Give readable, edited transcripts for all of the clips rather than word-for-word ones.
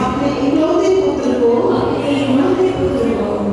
अपने इकलौते पुत्र को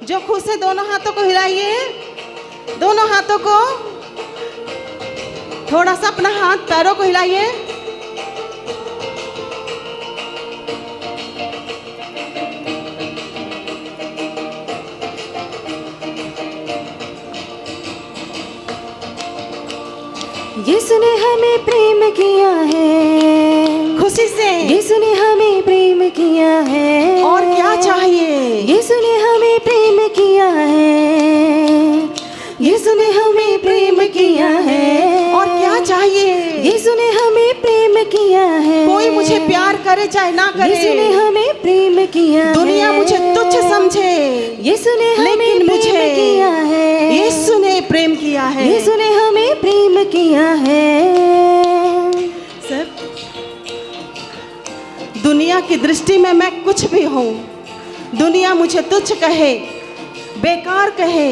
जो खुश है दोनों हाथों को हिलाइए, दोनों हाथों को, थोड़ा सा अपना हाथ पैरों को हिलाइए। यीशु ने हमें प्रेम किया है, खुशी से यीशु ने हमें प्रेम किया है। और क्या चाहिए? यीशु ने हमें प्रेम किया है, यीशु ने हमें प्रेम किया है। और क्या चाहिए? यीशु ने हमें प्रेम किया है। कोई मुझे प्यार करे चाहे ना करे, यीशु ने हमें प्रेम किया। दुनिया मुझे तुच्छ समझे, यीशु ने हमें प्रेम किया है। यीशु ने प्रेम किया है। यीशु ने हमें प्रेम किया है। सब दुनिया की दृष्टि में मैं कुछ भी हूँ, दुनिया मुझे तुच्छ कहे, बेकार कहे,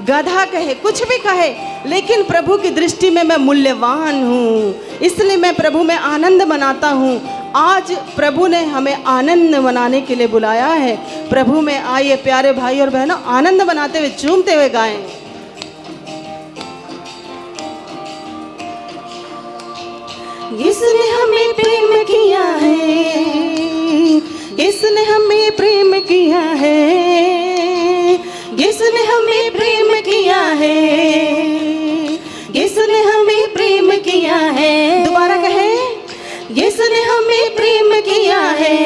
गधा कहे, कुछ भी कहे, लेकिन प्रभु की दृष्टि में मैं मूल्यवान हूँ। इसलिए मैं प्रभु में आनंद मनाता हूँ। आज प्रभु ने हमें आनंद मनाने के लिए बुलाया है। प्रभु में आइए प्यारे भाई और बहनों, आनंद मनाते हुए झूमते हुए गाएं। यीशु ने हमें प्रेम किया है, यीशु ने हमें प्रेम किया है, यीशु ने हमें प्रेम किया है, यीशु ने हमें प्रेम किया है। दोबारा कहें, यीशु ने हमें प्रेम किया है,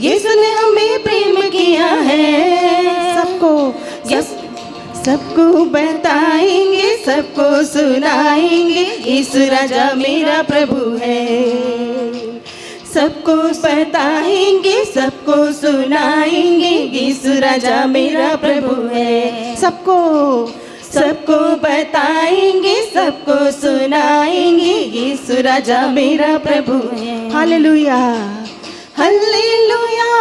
यीशु ने हमें प्रेम किया है। सबको बताएंगे, सबको सुनाएंगे, यीशु राजा मेरा प्रभु है। सबको बताएंगे, सबको सुनाएंगे, यीशु राजा मेरा प्रभु है। सबको बताएंगे, सबको सुनाएंगे, यीशु राजा मेरा प्रभु है। Hallelujah, hallelujah,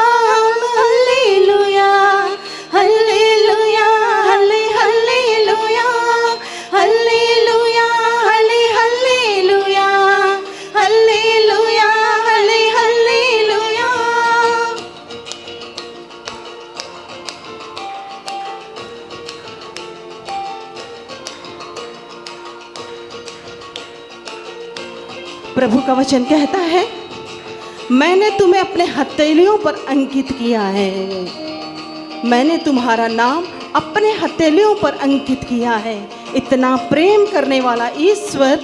hallelujah, hallelujah, hallelujah, hallelujah, hallelujah, hallelujah, hallelujah. प्रभु का वचन कहता है, मैंने तुम्हें अपने हथेलियों पर अंकित किया है। मैंने तुम्हारा नाम अपने हथेलियों पर अंकित किया है। इतना प्रेम करने वाला ईश्वर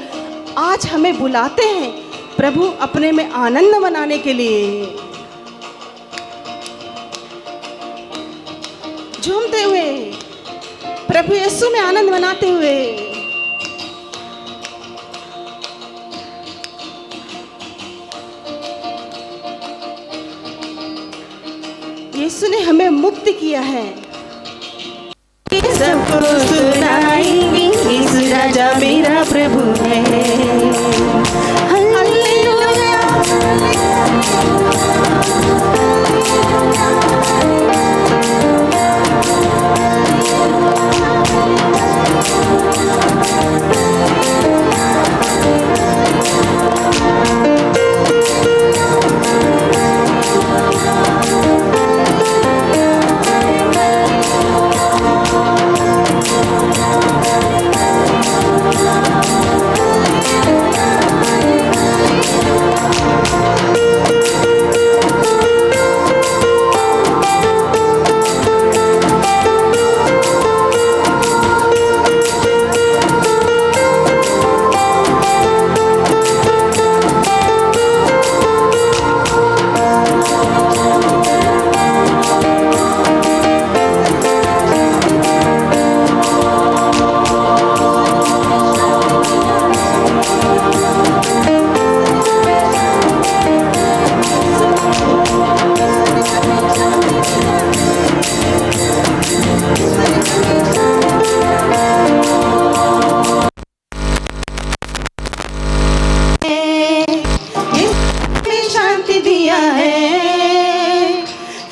आज हमें बुलाते हैं प्रभु अपने में आनंद मनाने के लिए। झूमते हुए, प्रभु यीशु में आनंद मनाते हुए। यीशु ने हमें मुक्त किया है। सबको सुनाएंगे, यीशु राजा मेरा प्रभु है। हालेलुया।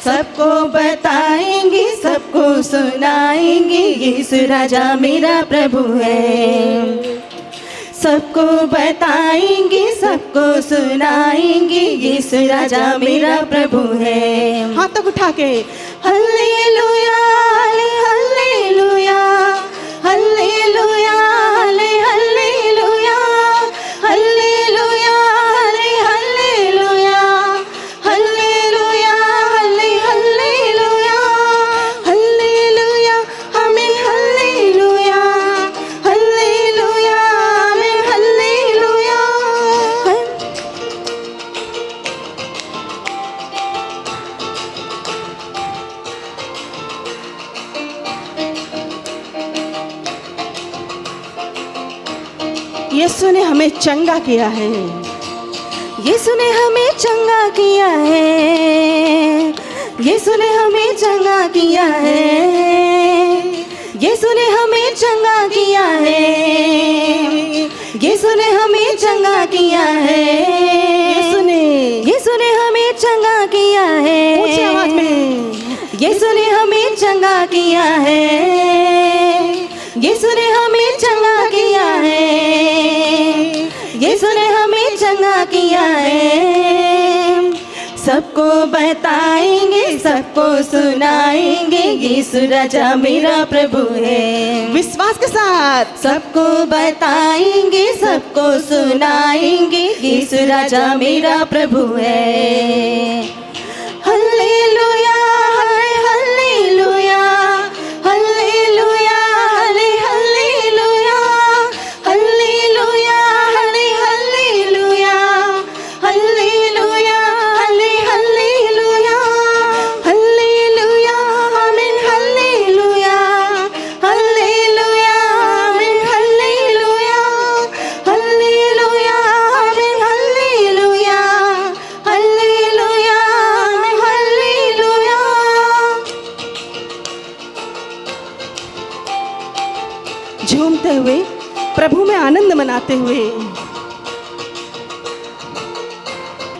सबको बताएंगे, सबको सुनाएंगे, यीशु राजा मेरा प्रभु है। सबको बताएंगे, सबको सुनाएंगे, यीशु राजा मेरा प्रभु है। हाथ उठा के hallelujah, hallelujah, hallelujah, hallelujah, hallelujah, hallelujah, hallelujah, hallelujah, hallelujah, आमीन, हालेलुया, हालेलुया, आमीन, हालेलुया। यीशु ने हमें चंगा किया है। यीशु ने हमें चंगा किया है। यीशु ने हमें चंगा किया है। यीशु ने हमें चंगा किया है। यीशु ने हमें चंगा किया है। यीशु ने हमें चंगा किया है। ऊंची आवाज में यीशु ने हमें चंगा किया है। यीशु ने हमें चंगा किया है। यीशु ने हमें चंगा किया है। सबको बताएंगे, सबको सुनाएंगे, यीशु राजा मेरा प्रभु है। विश्वास के साथ सबको बताएंगे, सबको सुनाएंगे, यीशु राजा मेरा प्रभु है। Hallelujah, hallelujah, hallelujah, hallelujah, hallelujah, hallelujah, hallelujah, hallelujah, hallelujah, आमीन, हालेलुया, हालेलुया, आमीन, हालेलुया, हालेलुया, आमीन, हालेलुया, हालेलुया, आमीन, हालेलुया। झूमते हुए प्रभु में आनंद मनाते हुए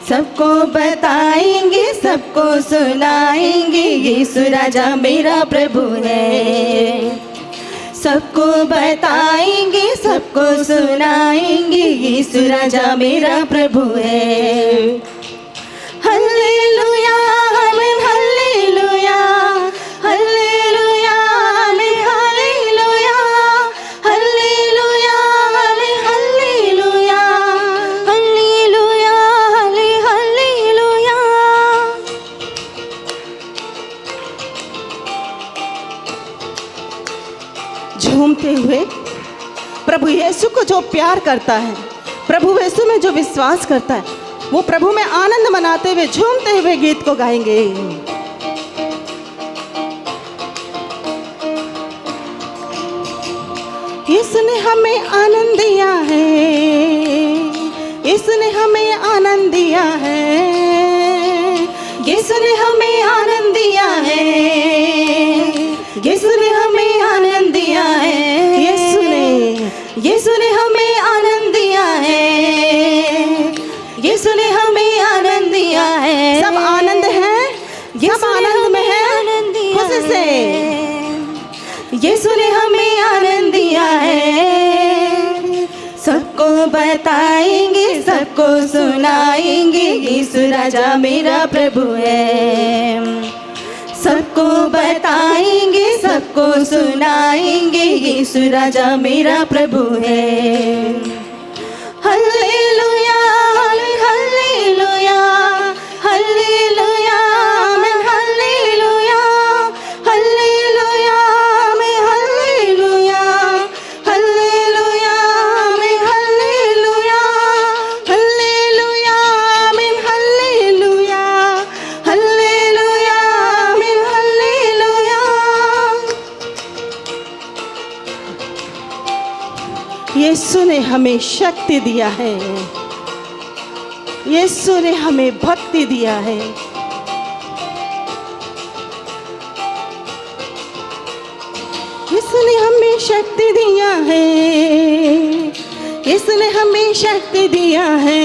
सबको बताएंगे, सबको सुनाएंगे, यीशु राजा मेरा प्रभु है। सबको बताएंगे, सबको सुनाएंगे, यीशु राजा मेरा प्रभु है। हालेलुया, आमीन, हालेलुया, हालेलुया, आमीन, हालेलुया, हालेलुया, आमीन, हालेलुया, हालेलुया, हालेलुया। झूमते हुए प्रभु यीशु को जो प्यार करता है, प्रभु यीशु में जो विश्वास करता है, वो प्रभु में आनंद मनाते हुए झूमते हुए गीत को गाएंगे। इसने हमें आनंद दिया है, इसने हमें आनंद दिया है, यीशु ने हमें आनंद दिया है। यीशु ने हमें आनंद दिया है, यीशु ने हमें आनंद दिया है, यीशु ने हमें आनंद दिया है। सब आनंद है, सब आनंद में है, खुशी से। यीशु ने हमें आनंद दिया है, सबको बताएंगे, सबको सुनाएंगे, यीशु राजा मेरा प्रभु है। सबको बताएंगे, सबको सुनाएंगे, यीशु राजा मेरा प्रभु है। हालेलुया, हालेलुया, हालेलुया, आमीन, हालेलुया, हालेलुया, आमीन, हालेलुया, हालेलुया, आमीन, हालेलुया, हालेलुया, आमीन, हालेलुया, हालेलुया, आमीन, हालेलुया। यीशु ने हमें शक्ति दिया है, यीशु ने हमें भक्ति दिया है। यीशु ने हमें शक्ति दिया है, यीशु ने हमें शक्ति दिया है,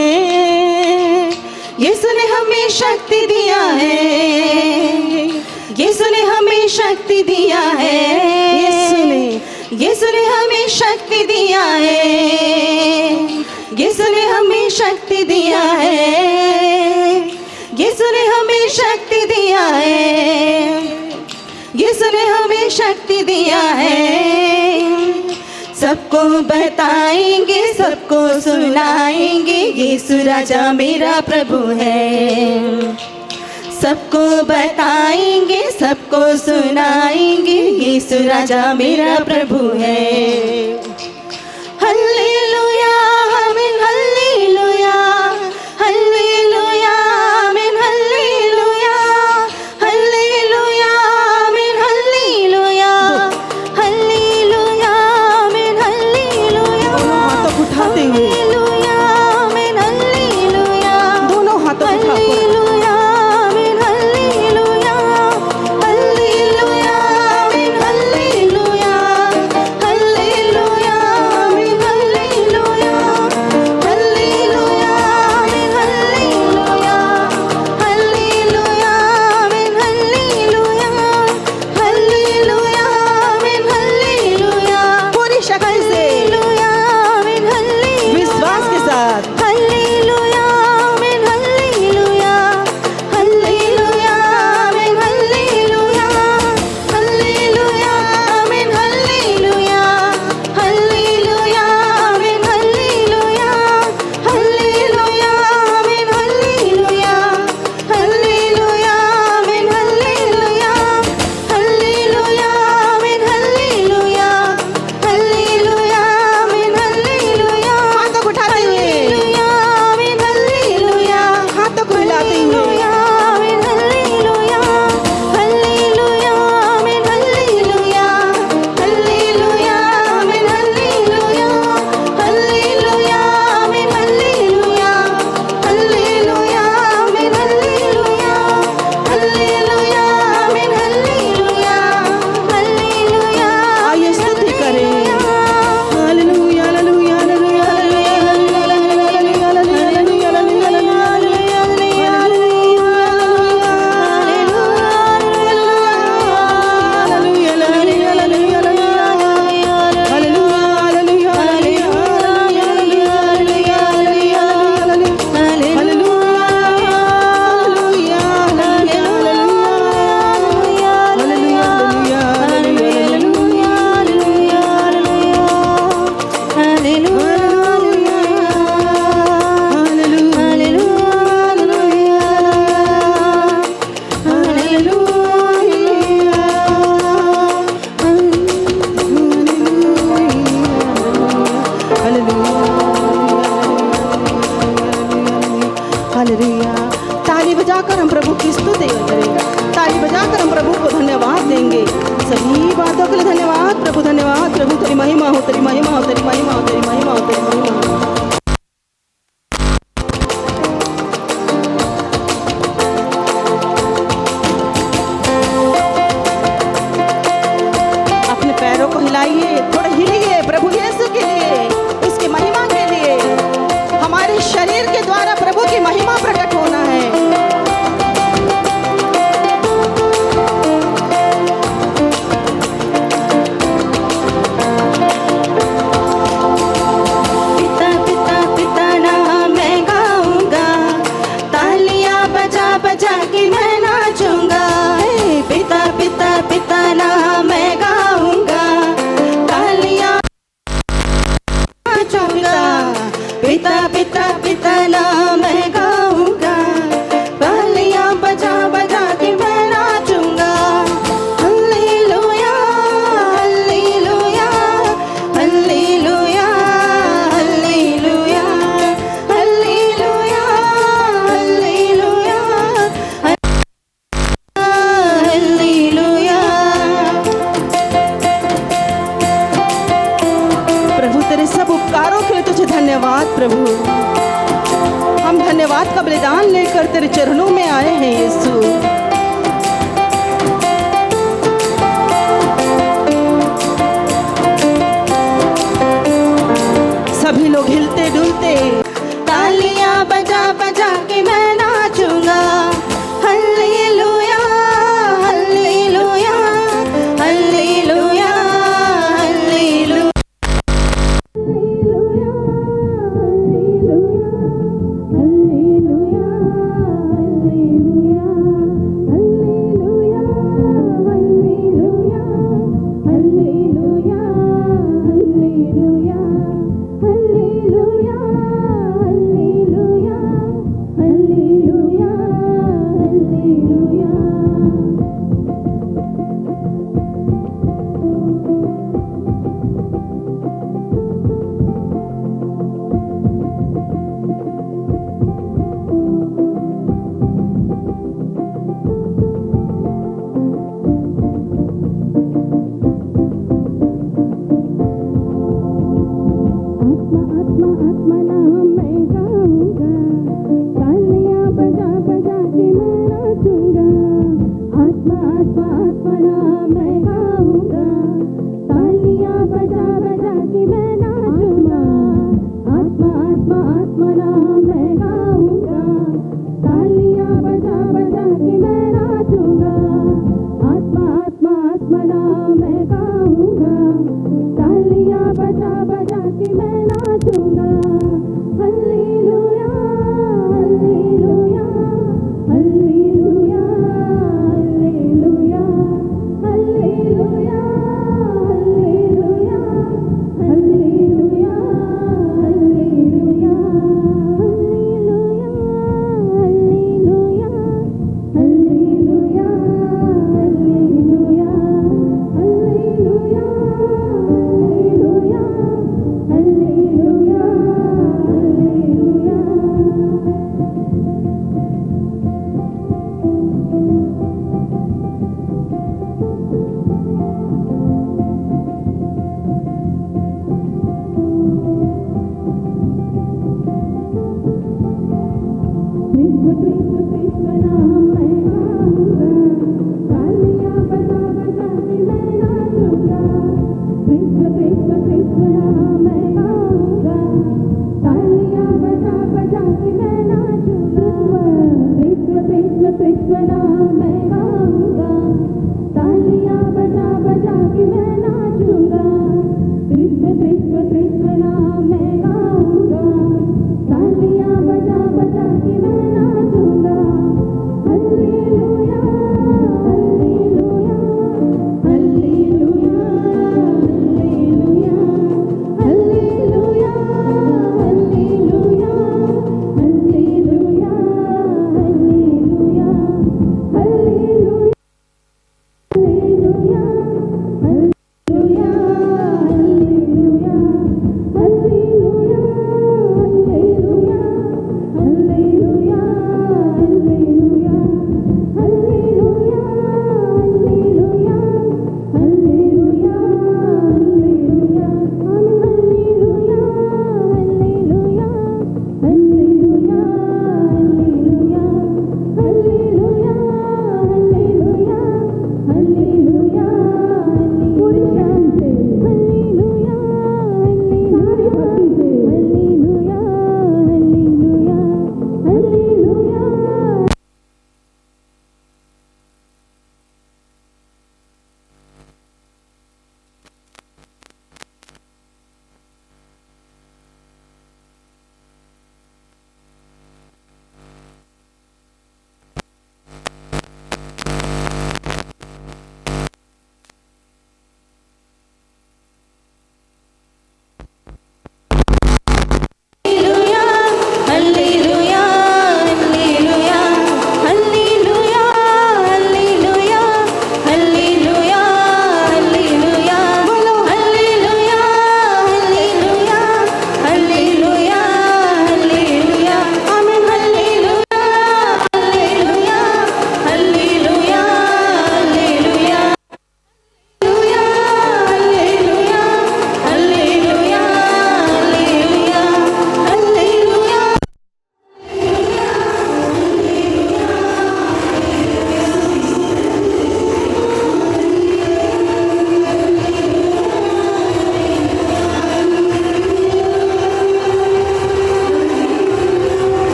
यीशु ने हमें शक्ति दिया है, यीशु ने हमें शक्ति दिया है, यीशु ने हमें शक्ति दिया है, यीशु ने हमें शक्ति दिया है, यीशु ने हमें शक्ति दिया है, यीशु ने हमें शक्ति दिया है। सबको बताएंगे, सबको सुनाएंगे, यीशु राजा मेरा प्रभु है। सबको बताएंगे, सबको सुनाएंगे, यीशु राजा मेरा प्रभु है। हालेलुया, आमीन, हालेलुया, हालेलुया, आमीन, हालेलुया, हालेलुया, आमीन, हालेलुया, हालेलुया, आमीन, हालेलुया। हाथों को उठाते हुए, हालेलुया, आमीन, हालेलुया, दोनों हाथों को उठा कर हालेलुया, आमीन, हालेलुया, हालेलुया, आमीन, हालेलुया, हालेलुया, आमीन, हालेलुया, हालेलुया, आमीन, हालेलुया, हालेलुया, आमीन, हालेलुया, हालेलुया, आमीन, हालेलुया। पूरी शक्ति से, हालेलुया, आमीन, हालेलुया, विश्वास के साथ। हालेलुया, आमीन, हालेलुया, हालेलुया, आमीन, हालेलुया, हालेलुया, आमीन, हालेलुया, हालेलुया, आमीन, हालेलुया, हालेलुया, आमीन, हालेलुया, हालेलुया, आमीन, हालेलुया, हालेलुया, आमीन, हालेलुया, हालेलुया, आमीन, हालेलुया। हाथों को उठाते हुए, हालेलुया, आमीन, हालेलुया, हाथों को हिलाते हुए, हालेलुया, आमीन, हालेलुया, हालेलुया, आमीन, हालेलुया, हालेलुया, आमीन, हालेलुया, हालेलुया, आमीन, हालेलुया, हालेलुया, आमीन, हालेलुया, हालेलुया, आमीन, हालेलुया, हालेलुया। आइए स्तुति करें। Hallelujah, hallelujah, hallelujah, hallelujah, hallelujah, hallelujah, hallelujah. ताली बजाकर हम प्रभु की स्तुति करेंगे, ताली बजाकर हम प्रभु को धन्यवाद देंगे। सभी बातों के लिए धन्यवाद प्रभु, धन्यवाद प्रभु। तेरी महिमा हो, तेरी महिमा हो, तेरी महिमा हो, तेरी महिमा हो, तेरी महिमा हो। धन्यवाद प्रभु। हम धन्यवाद का बलिदान लेकर तेरे चरणों में आए हैं यीशु। सभी लोग हिलते डुलते तालियां बजा बजा के मैं नाचूंगा। Hallelujah hallelujah hallelujah hallelujah.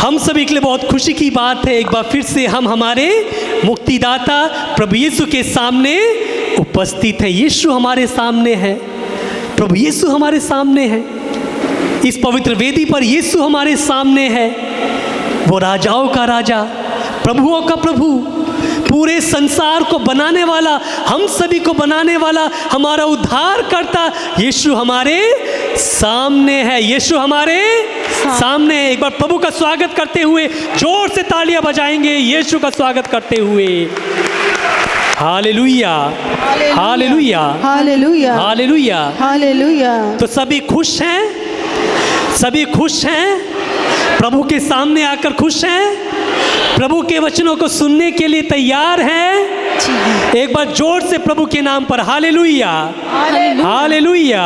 हम सभी के लिए बहुत खुशी की बात है, एक बार फिर से हम हमारे मुक्तिदाता प्रभु यीशु के सामने उपस्थित हैं। यीशु हमारे सामने है, प्रभु यीशु हमारे सामने है। इस पवित्र वेदी पर यीशु हमारे सामने है, वो राजाओं का राजा, प्रभुओं का प्रभु, पूरे संसार को बनाने वाला, हम सभी को बनाने वाला, हमारा उद्धार करता यीशु हमारे सामने है। यीशु हमारे सामने है। एक बार प्रभु का स्वागत करते हुए जोर से तालियां बजाएंगे यीशु का स्वागत करते हुए। Hallelujah, hallelujah, hallelujah, hallelujah, hallelujah. तो सभी खुश हैं, सभी खुश हैं, प्रभु के सामने आकर खुश हैं, प्रभु के वचनों को सुनने के लिए तैयार हैं। एक बार जोर से प्रभु के नाम पर हालेलुया, हालेलुया,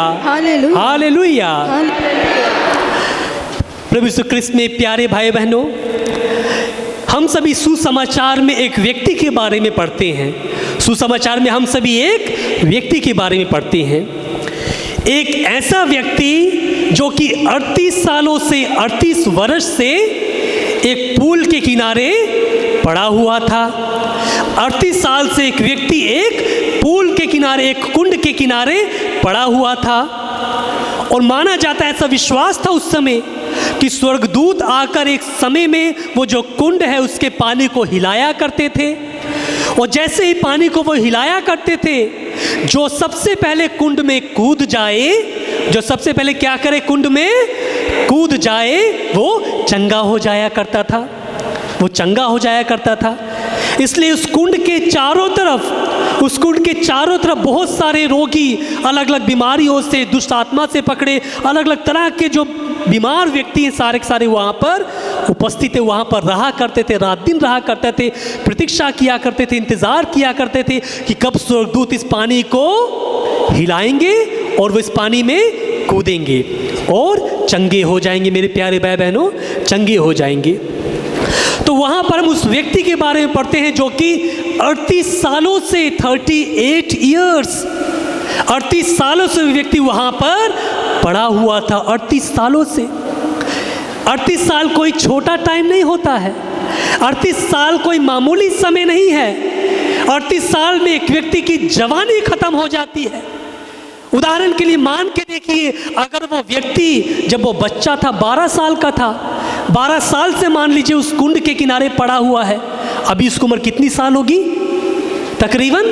हालेलुया। प्रभु यीशु क्रिस्त में प्यारे भाई बहनों, हम सभी सुसमाचार में एक व्यक्ति के बारे में पढ़ते हैं। सुसमाचार में हम सभी एक व्यक्ति के बारे में पढ़ते हैं। एक ऐसा व्यक्ति जो कि 38 सालों से 38 वर्ष से एक पुल के किनारे पड़ा हुआ था। 38 साल से एक व्यक्ति एक पुल के किनारे, एक कुंड के किनारे पड़ा हुआ था। और माना जाता है, ऐसा विश्वास था उस समय कि स्वर्गदूत आकर एक समय में वो जो कुंड है उसके पानी को हिलाया करते थे। और जैसे ही पानी को वो हिलाया करते थे, जो सबसे पहले कुंड में कूद जाए, जो सबसे पहले क्या करे, कुंड में कूद जाए, वो चंगा हो जाया करता था, वो चंगा हो जाया करता था। इसलिए उस कुंड के चारों तरफ, उस कुंड के चारों तरफ बहुत सारे रोगी, अलग अलग बीमारियों से, दुष्ट आत्मा से पकड़े, अलग अलग तरह के जो बीमार व्यक्ति हैं, सारे के सारे वहाँ पर उपस्थित थे, वहाँ पर रहा करते थे, रात दिन रहा करते थे, प्रतीक्षा किया करते थे, इंतज़ार किया करते थे कि कब स्वर्गदूत इस पानी को हिलाएंगे और वो इस पानी में कूदेंगे और चंगे हो जाएंगे। मेरे प्यारे भाई बहनों, चंगे हो जाएंगे। तो वहाँ पर हम उस व्यक्ति के बारे में पढ़ते हैं जो कि 38 सालों से, 38 ईयर्स, 38 सालों से व्यक्ति वहाँ पर पड़ा हुआ था। 38 सालों से, 38 साल कोई छोटा टाइम नहीं होता है। 38 साल कोई मामूली समय नहीं है। 38 साल में एक व्यक्ति की जवानी खत्म हो जाती है। उदाहरण के लिए मान के देखिए, अगर वो व्यक्ति जब वो बच्चा था, 12 साल का था, 12 साल से मान लीजिए उस कुंड के किनारे पड़ा हुआ है, अभी उसकी उम्र कितनी साल होगी? तकरीबन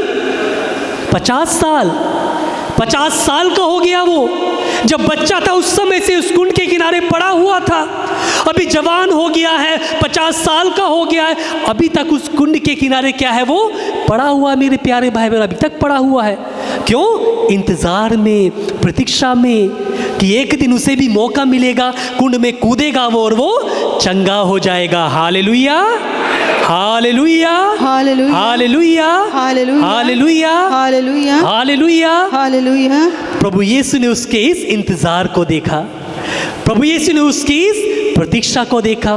50 साल, 50 साल का हो गया वो। जब बच्चा था उस समय से उस कुंड के किनारे पड़ा हुआ था, अभी जवान हो गया है, 50 साल का हो गया है, अभी तक उस कुंड के किनारे क्या है, वो पड़ा हुआ। मेरे प्यारे भाई बहन, अभी तक पड़ा हुआ है। क्यों? इंतज़ार में, प्रतीक्षा में कि एक दिन उसे भी मौका मिलेगा, कुंड में कूदेगा वो और वो चंगा हो जाएगा। Hallelujah, hallelujah, hallelujah, hallelujah, hallelujah, hallelujah, hallelujah, hallelujah, hallelujah. प्रभु यीशु ने उसके इस इंतजार को देखा, प्रभु यीशु ने उसकी इस प्रतीक्षा को देखा,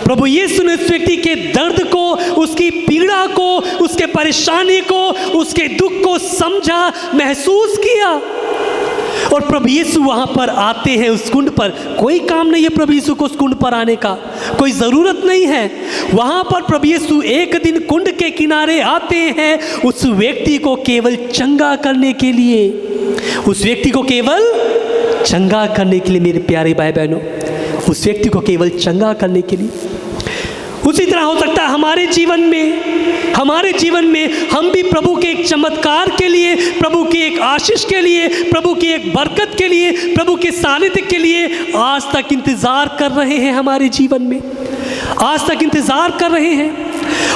प्रभु यीशु ने उस व्यक्ति के दर्द को, उसकी पीड़ा को, उसके परेशानी को, उसके दुख को समझा, महसूस किया। और प्रभु यीशु वहाँ पर आते हैं उस कुंड पर। कोई काम नहीं है प्रभु यीशु को उस कुंड पर आने का, कोई ज़रूरत नहीं है। वहाँ पर प्रभु यीशु एक दिन कुंड के किनारे आते हैं उस व्यक्ति को केवल चंगा करने के लिए, उस व्यक्ति को केवल चंगा करने के लिए। मेरे प्यारे भाई बहनों, उस व्यक्ति को केवल चंगा करने के लिए। उसी तरह हो सकता है हमारे जीवन में हम भी प्रभु के एक चमत्कार के लिए, प्रभु की एक आशीष के लिए, प्रभु की एक बरकत के लिए, प्रभु के सानिध्य के लिए आज तक इंतज़ार कर रहे हैं। हमारे जीवन में आज तक इंतज़ार कर रहे हैं।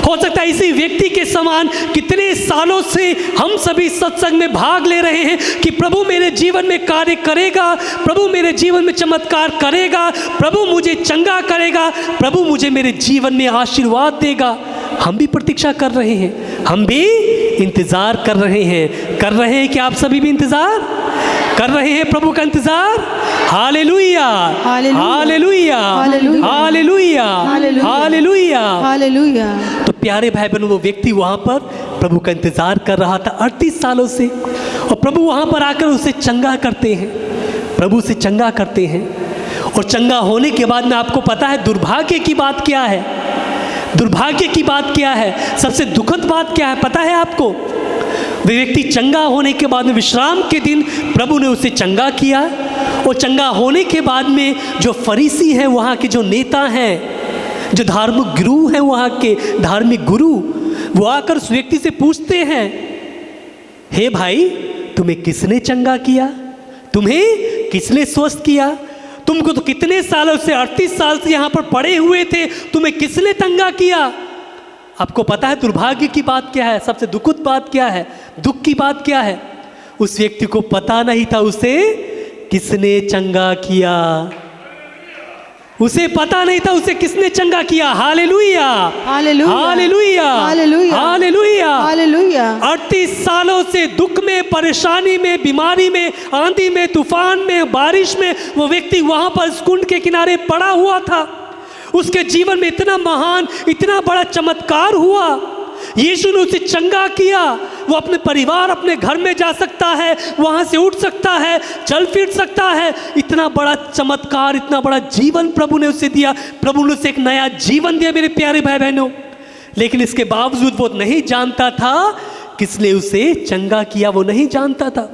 हो सकता है इसी व्यक्ति के समान कितने सालों से हम सभी सत्संग में भाग ले रहे हैं कि प्रभु मेरे जीवन में कार्य करेगा, प्रभु मेरे जीवन में चमत्कार करेगा, प्रभु मुझे चंगा करेगा, प्रभु मुझे मेरे जीवन में आशीर्वाद देगा। हम भी प्रतीक्षा कर रहे हैं, हम भी इंतज़ार कर रहे हैं कि आप सभी भी इंतज़ार कर रहे हैं प्रभु का इंतज़ार। Hallelujah, hallelujah, hallelujah, hallelujah, hallelujah. तो प्यारे भाई बहनों, वो व्यक्ति वहाँ पर प्रभु का इंतज़ार कर रहा था 38 सालों से, और प्रभु वहाँ पर आकर उसे चंगा करते हैं, प्रभु से चंगा करते हैं। और चंगा होने के बाद में आपको पता है दुर्भाग्य की बात क्या है? दुर्भाग्य की बात क्या है? सबसे दुखद बात क्या है पता है आपको? वे व्यक्ति चंगा होने के बाद में विश्राम के दिन प्रभु ने उसे चंगा किया, और चंगा होने के बाद में जो फरीसी हैं, वहाँ के जो नेता हैं, जो धार्मिक गुरु हैं, वहाँ के धार्मिक गुरु, वो आकर उस व्यक्ति से पूछते हैं, हे भाई, तुम्हें किसने चंगा किया? तुम्हें किसने स्वस्थ किया? तुमको तो कितने सालों से 38 साल से यहाँ पर पड़े हुए थे, तुम्हें किसने चंगा किया? आपको पता है दुर्भाग्य की बात क्या है? सबसे दुखद बात क्या है? दुख की बात क्या है? उस व्यक्ति को पता नहीं था उसे किसने चंगा किया। उसे पता नहीं था उसे किसने चंगा किया। Hallelujah, hallelujah, hallelujah, hallelujah, hallelujah, hallelujah. 38 सालों से दुख में, परेशानी में, बीमारी में, आंधी में, तूफान में, बारिश में वो व्यक्ति वहां पर इस कुंड के किनारे पड़ा हुआ था। उसके जीवन में इतना महान, इतना बड़ा चमत्कार हुआ, यीशु ने उसे चंगा किया। वो अपने परिवार, अपने घर में जा सकता है, वहां से उठ सकता है, चल फिर सकता है। इतना बड़ा चमत्कार, इतना बड़ा जीवन प्रभु ने उसे दिया। प्रभु ने उसे एक नया जीवन दिया मेरे प्यारे भाई बहनों। लेकिन इसके बावजूद वो नहीं जानता था किसने उसे चंगा किया, वो नहीं जानता था।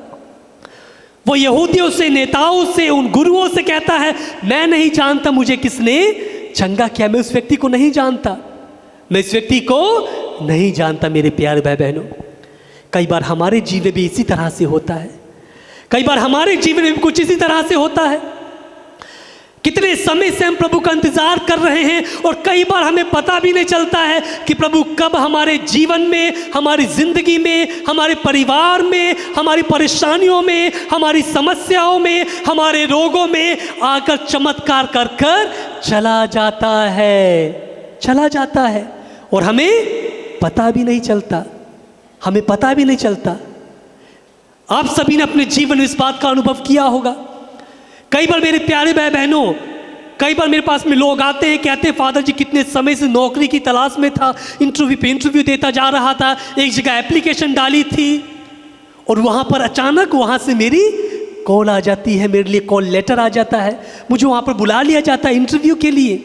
वो यहूदियों से, नेताओं से, उन गुरुओं से कहता है, मैं नहीं जानता मुझे किसने चंगा किया, मैं उस व्यक्ति को नहीं जानता, मैं इस व्यक्ति को नहीं जानता। मेरे प्यारे भाई बहनों, कई बार हमारे जीवन भी इसी तरह से होता है। कई बार हमारे जीवन में कुछ इसी तरह से होता है। कितने समय से हम प्रभु का इंतजार कर रहे हैं, और कई बार हमें पता भी नहीं चलता है कि प्रभु कब हमारे जीवन में, हमारी जिंदगी में, हमारे परिवार में, हमारी परेशानियों में, हमारी समस्याओं में, हमारे रोगों में आकर चमत्कार कर कर चला जाता है, चला जाता है, और हमें पता भी नहीं चलता, हमें पता भी नहीं चलता। आप सभी ने अपने जीवन में इस बात का अनुभव किया होगा। कई बार मेरे प्यारे भाई बहनों, कई बार मेरे पास में लोग आते हैं, कहते हैं, फादर जी कितने समय से नौकरी की तलाश में था, इंटरव्यू पे इंटरव्यू देता जा रहा था, एक जगह एप्लीकेशन डाली थी, और वहाँ पर अचानक वहाँ से मेरी कॉल आ जाती है, मेरे लिए कॉल लेटर आ जाता है, मुझे वहाँ पर बुला लिया जाता है इंटरव्यू के लिए,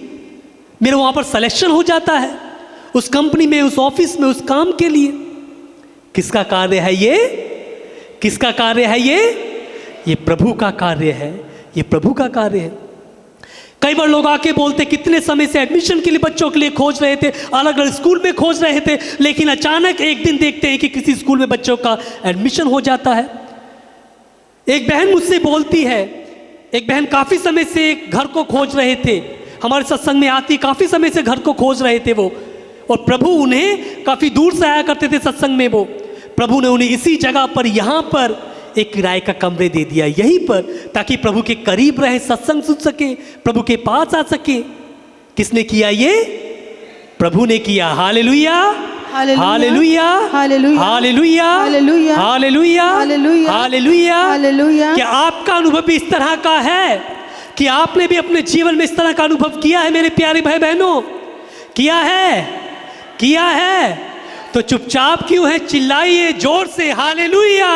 मेरा वहाँ पर सिलेक्शन हो जाता है उस कंपनी में, उस ऑफिस में, उस काम के लिए। किसका कार्य है ये? किसका कार्य है ये प्रभु का कार्य है, ये प्रभु का कार्य है। कई बार लोग आके बोलते, कितने समय से एडमिशन के लिए बच्चों के लिए खोज रहे थे, अलग अलग स्कूल में खोज रहे थे, लेकिन अचानक एक दिन देखते हैं कि किसी स्कूल में बच्चों का एडमिशन हो जाता है। एक बहन मुझसे बोलती है, एक बहन काफ़ी समय से घर को खोज रहे थे, हमारे सत्संग में आती, काफ़ी समय से घर को खोज रहे थे वो, और प्रभु उन्हें काफ़ी दूर से आया करते थे सत्संग में वो। प्रभु ने उन्हें इसी जगह पर, यहाँ पर एक किराए का कमरे दे दिया, यहीं पर, ताकि प्रभु के करीब रहे, सत्संग सुन सके, प्रभु के पास आ सके। किसने किया ये? प्रभु ने किया। Hallelujah, hallelujah, hallelujah, hallelujah, hallelujah, hallelujah, hallelujah. क्या आपका अनुभव भी इस तरह का है कि आपने भी अपने जीवन में इस तरह का अनुभव किया है मेरे प्यारे भाई बहनों? किया है? किया है तो चुपचाप क्यों है? चिल्लाइए जोर से, hallelujah,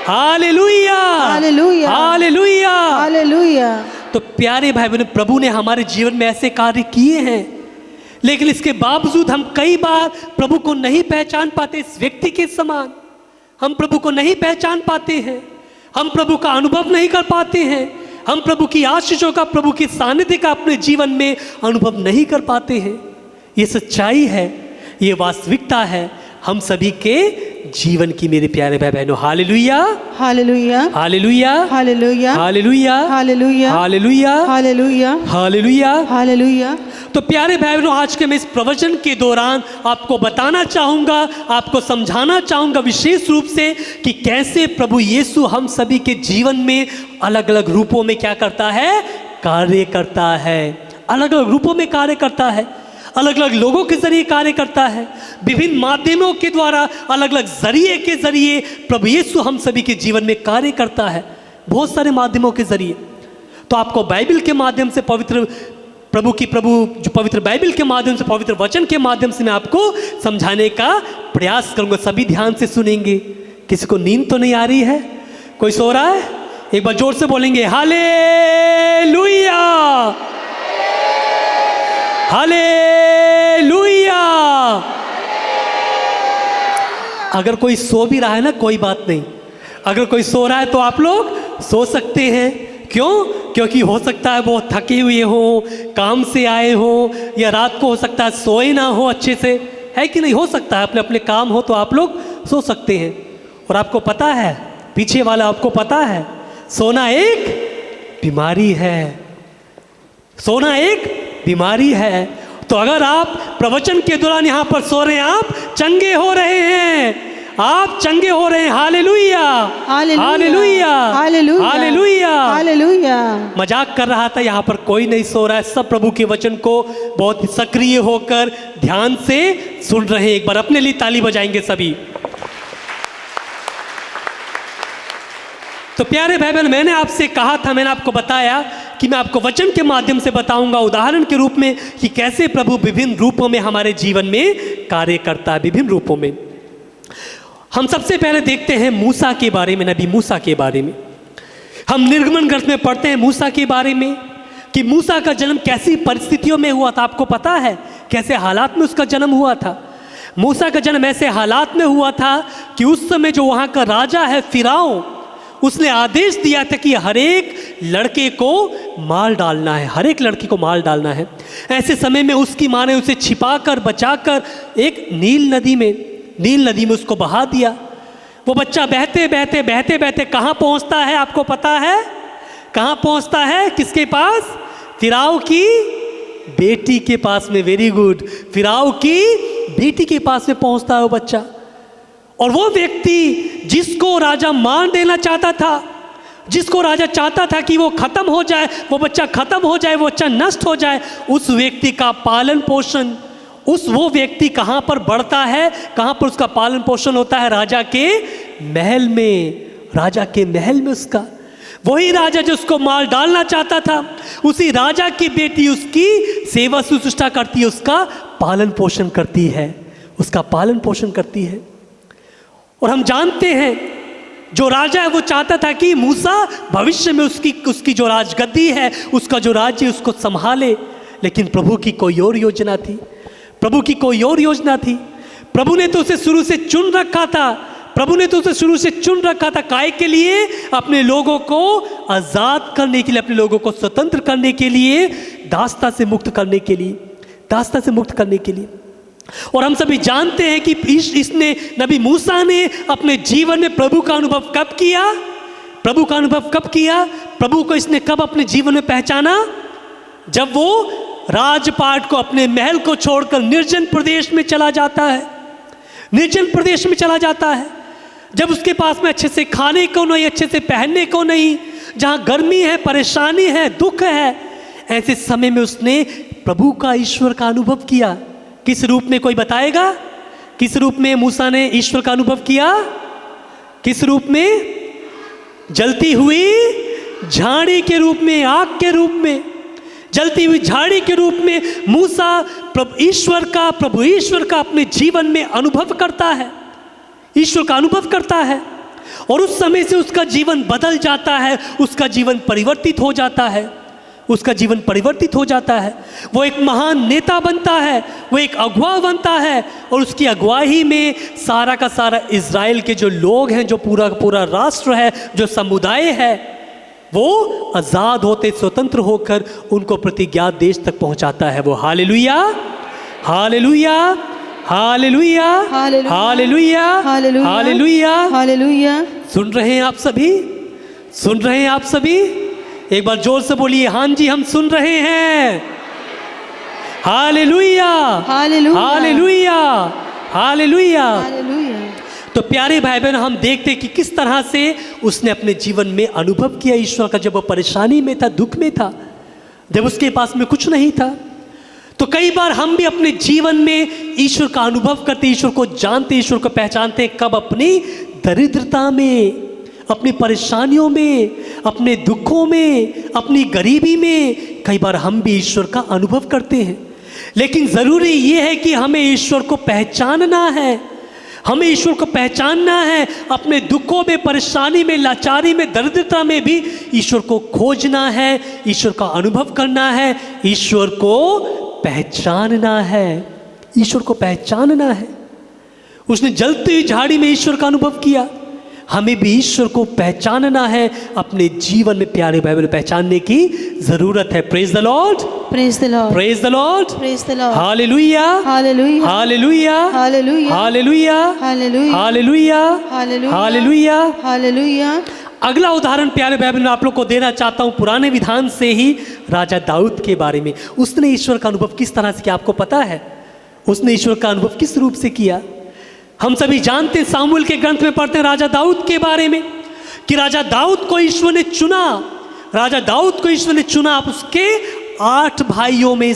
hallelujah, hallelujah, hallelujah, hallelujah. तो प्यारे भाई बहनों, प्रभु ने हमारे जीवन में ऐसे कार्य किए हैं, लेकिन इसके बावजूद हम कई बार प्रभु को नहीं पहचान पाते। इस व्यक्ति के समान हम प्रभु को नहीं पहचान पाते हैं, हम प्रभु का अनुभव नहीं कर पाते हैं, हम प्रभु की आशीषों का, प्रभु की सानिध्य का अपने जीवन में अनुभव नहीं कर पाते हैं। ये सच्चाई है, ये वास्तविकता है हम सभी के जीवन की मेरे प्यारे भाई बहनों। Hallelujah, hallelujah, hallelujah, hallelujah, hallelujah, hallelujah, hallelujah, hallelujah, hallelujah, hallelujah. तो प्यारे भाई बहनों, आज के मैं इस प्रवचन के दौरान आपको बताना चाहूँगा, आपको समझाना चाहूँगा विशेष रूप से कि कैसे प्रभु यीशु हम सभी के जीवन में अलग अलग रूपों में क्या करता है? कार्य करता है। अलग अलग रूपों में कार्य करता है, अलग अलग लोगों के जरिए कार्य करता है, विभिन्न माध्यमों के द्वारा, अलग अलग जरिए के जरिए प्रभु यीशु हम सभी के जीवन में कार्य करता है, बहुत सारे माध्यमों के जरिए। तो आपको बाइबल के माध्यम से, पवित्र जो पवित्र बाइबल के माध्यम से, पवित्र वचन के माध्यम से मैं आपको समझाने का प्रयास करूंगा। सभी ध्यान से सुनेंगे। किसी को नींद तो नहीं आ रही है? कोई सो रहा है? एक बार जोर से बोलेंगे हालेलुया, हालेलुया। अगर कोई सो भी रहा है ना, कोई बात नहीं, अगर कोई सो रहा है तो आप लोग सो सकते हैं। क्यों? क्योंकि हो सकता है बहुत थके हुए हो, काम से आए हो, या रात को हो सकता है सोए ना हो अच्छे से, है कि नहीं? हो सकता है अपने अपने काम हो तो आप लोग सो सकते हैं। और आपको पता है, पीछे वाला आपको पता है, सोना एक बीमारी है, सोना एक बीमारी है। तो अगर आप प्रवचन के दौरान यहाँ पर सो रहे हैं, आप चंगे हो रहे हैं, आप चंगे हो रहे हैं। Hallelujah, hallelujah, hallelujah, hallelujah, hallelujah. मजाक कर रहा था, यहाँ पर कोई नहीं सो रहा है, सब प्रभु के वचन को बहुत सक्रिय होकर ध्यान से सुन रहे हैं। एक बार अपने लिए ताली बजाएंगे सभी। तो प्यारे भाई बहन, मैंने आपसे कहा था, मैंने आपको बताया कि मैं आपको वचन के माध्यम से बताऊंगा, उदाहरण के रूप में, कि कैसे प्रभु विभिन्न रूपों में हमारे जीवन में कार्य करता है, विभिन्न रूपों में। हम सबसे पहले देखते हैं मूसा के बारे में, नबी मूसा के बारे में। हम निर्गमन ग्रंथ में पढ़ते हैं मूसा के बारे में कि मूसा का जन्म कैसी परिस्थितियों में हुआ था। आपको पता है कैसे हालात में उसका जन्म हुआ था? मूसा का जन्म ऐसे हालात में हुआ था कि उस समय जो वहाँ का राजा है फिरौन, उसने आदेश दिया था कि हर एक लड़के को मार डालना है, हर एक लड़की को मार डालना है। ऐसे समय में उसकी माँ ने उसे छिपाकर बचाकर एक नील नदी में उसको बहा दिया। वो बच्चा बहते बहते बहते बहते कहाँ पहुँचता है? आपको पता है कहाँ पहुँचता है? किसके पास? फिरौन की बेटी के पास में। वेरी गुड, फिरौन की बेटी के पास में पहुँचता है वो बच्चा। और वो व्यक्ति जिसको राजा मार देना चाहता था, जिसको राजा चाहता था कि वो खत्म हो जाए, वो बच्चा खत्म हो जाए, वो बच्चा नष्ट हो जाए, उस व्यक्ति का पालन पोषण, वो व्यक्ति कहाँ पर बढ़ता है, कहाँ पर उसका पालन पोषण होता है? राजा के महल में, राजा के महल में उसका। वही राजा जो उसको मार डालना चाहता था, उसी राजा की बेटी उसकी सेवा शुश्रूषा करती है, उसका पालन पोषण करती है, उसका पालन पोषण करती है। और हम जानते हैं जो राजा है वो चाहता था कि मूसा भविष्य में उसकी जो राजगद्दी है, उसका जो राज्य, उसको संभाले। लेकिन प्रभु की कोई और योजना थी, प्रभु की कोई और योजना थी। प्रभु ने तो उसे शुरू से चुन रखा था, प्रभु ने तो उसे शुरू से चुन रखा था। काय के लिए? अपने लोगों को आज़ाद करने के लिए, अपने लोगों को स्वतंत्र करने के लिए, दासता से मुक्त करने के लिए, दासता से मुक्त करने के लिए। और हम सभी जानते हैं कि इसने, नबी मूसा ने अपने जीवन में प्रभु का अनुभव कब किया? प्रभु का अनुभव कब किया? प्रभु को इसने कब अपने जीवन में पहचाना? जब वो राजपाट को, अपने महल को छोड़कर निर्जन प्रदेश में चला जाता है, निर्जन प्रदेश में चला जाता है। जब उसके पास में अच्छे से खाने को नहीं, अच्छे से पहनने को नहीं, जहाँ गर्मी है, परेशानी है, दुख है, ऐसे समय में उसने प्रभु का, ईश्वर का अनुभव किया। किस रूप में? कोई बताएगा? किस रूप में मूसा ने ईश्वर का अनुभव किया? किस रूप में? जलती हुई झाड़ी के रूप में, आग के रूप में, जलती हुई झाड़ी के रूप में मूसा प्रभु ईश्वर का अपने जीवन में अनुभव करता है, ईश्वर का अनुभव करता है। और उस समय से उसका जीवन बदल जाता है, उसका जीवन परिवर्तित हो जाता है, उसका जीवन परिवर्तित हो जाता है। वो एक महान नेता बनता है, वो एक अगुवा बनता है, और उसकी अगुवाई में सारा का सारा इज़राइल के जो लोग हैं, जो पूरा राष्ट्र है, जो समुदाय है, वो आज़ाद होते, स्वतंत्र होकर उनको प्रतिज्ञात देश तक पहुंचाता है वो। Hallelujah, hallelujah, hallelujah, hallelujah, hallelujah, hallelujah. सुन रहे हैं आप सभी? सुन रहे हैं आप सभी? एक बार जोर से बोलिए, हाँ जी हम सुन रहे हैं। Hallelujah, hallelujah, hallelujah, hallelujah. Hallelujah. तो प्यारे भाई बहन, हम देखते हैं कि किस तरह से उसने अपने जीवन में अनुभव किया ईश्वर का। जब वो परेशानी में था, दुख में था, जब उसके पास में कुछ नहीं था, तो कई बार हम भी अपने जीवन में ईश्वर का अनुभव करते, ईश्वर को जानते, ईश्वर को पहचानते हैं। कब? अपनी दरिद्रता में, अपनी परेशानियों में, अपने दुखों में, अपनी गरीबी में कई बार हम भी ईश्वर का अनुभव करते हैं। लेकिन ज़रूरी ये है कि हमें ईश्वर को पहचानना है, हमें ईश्वर को पहचानना है। अपने दुखों में, परेशानी में, लाचारी में, दरिद्रता में भी ईश्वर को खोजना है, ईश्वर का अनुभव करना है, ईश्वर को पहचानना है, ईश्वर को पहचानना है। उसने जलती हुई झाड़ी में ईश्वर का अनुभव किया। हमें भी ईश्वर को पहचानना है, अपने जीवन में प्यारे बाइबल पहचानने की जरूरत है। Praise the Lord, praise the Lord, praise the Lord, praise the Lord, hallelujah, hallelujah, hallelujah, hallelujah, hallelujah, hallelujah, hallelujah, hallelujah, hallelujah. Hallelujah. अगला उदाहरण प्यारे बाइबल में आप लोग को देना चाहता हूं, पुराने विधान से ही राजा दाऊद के बारे में। उसने ईश्वर का अनुभव किस तरह से किया आपको पता है? उसने ईश्वर का अनुभव किस रूप से किया? हम सभी जानते हैं, सामुएल के ग्रंथ में पढ़ते हैं राजा दाऊद के बारे में कि राजा दाऊद को ईश्वर ने चुना। राजा दाऊद को ईश्वर ने चुना। उसके 8 भाइयों में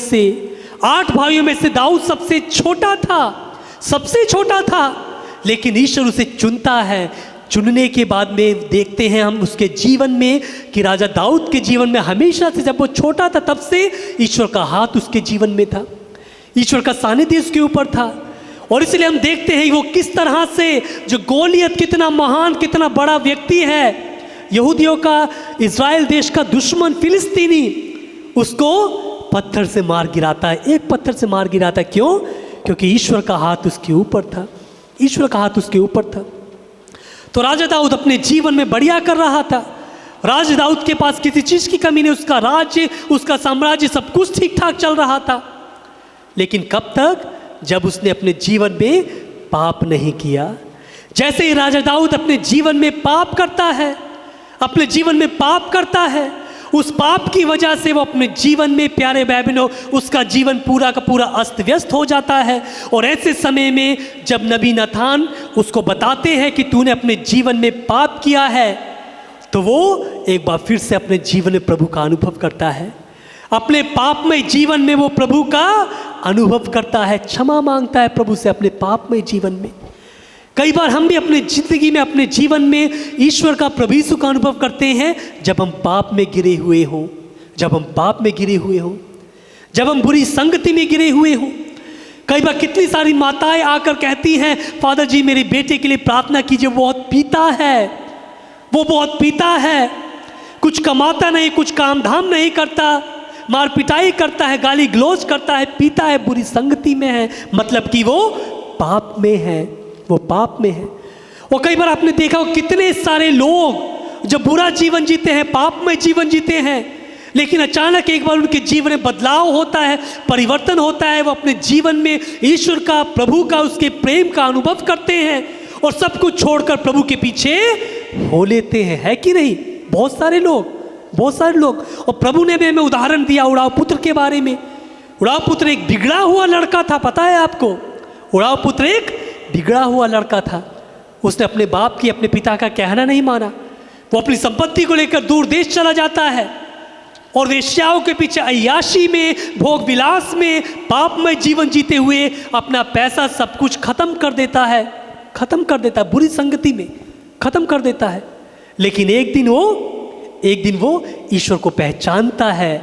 से दाऊद सबसे छोटा था, सबसे छोटा था। लेकिन ईश्वर उसे चुनता है। चुनने के बाद में देखते हैं हम उसके जीवन में कि राजा दाऊद के जीवन में हमेशा से, जब वो छोटा था तब से ईश्वर का हाथ उसके जीवन में था, ईश्वर का सानिध्य उसके ऊपर था। और इसलिए हम देखते हैं वो किस तरह से, जो गोलियत कितना महान, कितना बड़ा व्यक्ति है, यहूदियों का, इज़राइल देश का दुश्मन फिलिस्तीनी, उसको पत्थर से मार गिराता है, एक पत्थर से मार गिराता है। क्यों? क्योंकि ईश्वर का हाथ उसके ऊपर था, ईश्वर का हाथ उसके ऊपर था। तो राजा दाऊद अपने जीवन में बढ़िया कर रहा था। राजा दाऊद के पास किसी चीज की कमी नहीं, उसका राज्य, उसका साम्राज्य, सब कुछ ठीक ठाक चल रहा था। लेकिन कब तक? जब उसने अपने जीवन में पाप नहीं किया। जैसे ही राजा दाऊद अपने जीवन में पाप करता है, अपने जीवन में पाप करता है, उस पाप की वजह से वो अपने जीवन में, प्यारे बहनों, उसका जीवन पूरा का पूरा अस्त व्यस्त हो जाता है। और ऐसे समय में जब नबी नाथान उसको बताते हैं कि तूने अपने जीवन में पाप किया है, तो वो एक बार फिर से अपने जीवन में प्रभु का अनुभव करता है। अपने पापमय जीवन में वो प्रभु का अनुभव करता है, क्षमा मांगता है प्रभु से अपने पापमय जीवन में। कई बार हम भी अपने जिंदगी में, अपने जीवन में ईश्वर का, प्रभु यीशु का अनुभव करते हैं जब हम पाप में गिरे हुए हों, जब हम पाप में गिरे हुए हों, जब हम बुरी संगति में गिरे हुए हों। कई बार कितनी सारी माताएं आकर कहती हैं, फादर जी मेरे बेटे के लिए प्रार्थना कीजिए, वो बहुत पीता है, वो बहुत पीता है, कुछ कमाता नहीं, कुछ काम धाम नहीं करता, मार पिटाई करता है, गाली गलौज करता है, पीता है, बुरी संगति में है, मतलब कि वो पाप में है, वो पाप में है। और कई बार आपने देखा हो कितने सारे लोग जो बुरा जीवन जीते हैं, पापमय जीवन जीते हैं, लेकिन अचानक एक बार उनके जीवन में बदलाव होता है, परिवर्तन होता है, वो अपने जीवन में ईश्वर का, प्रभु का, उसके प्रेम का अनुभव करते हैं और सब कुछ छोड़कर प्रभु के पीछे हो लेते हैं, है कि नहीं? बहुत सारे लोग, बहुत सारे लोग। और प्रभु ने भी हमें उदाहरण दिया उड़ाव पुत्र के बारे में। उड़ाव पुत्र एक बिगड़ा हुआ लड़का था, पता है आपको? उड़ाव पुत्र एक बिगड़ा हुआ लड़का था। उसने अपने बाप की, अपने पिता का कहना नहीं माना। वो अपनी संपत्ति को लेकर दूर देश चला जाता है और वेश्याओं के पीछे, अय्याशी में, भोग विलास में, पापमय जीवन जीते हुए अपना पैसा सब कुछ खत्म कर देता है, खत्म कर देता है, बुरी संगति में खत्म कर देता है। लेकिन एक दिन वो ईश्वर को पहचानता है,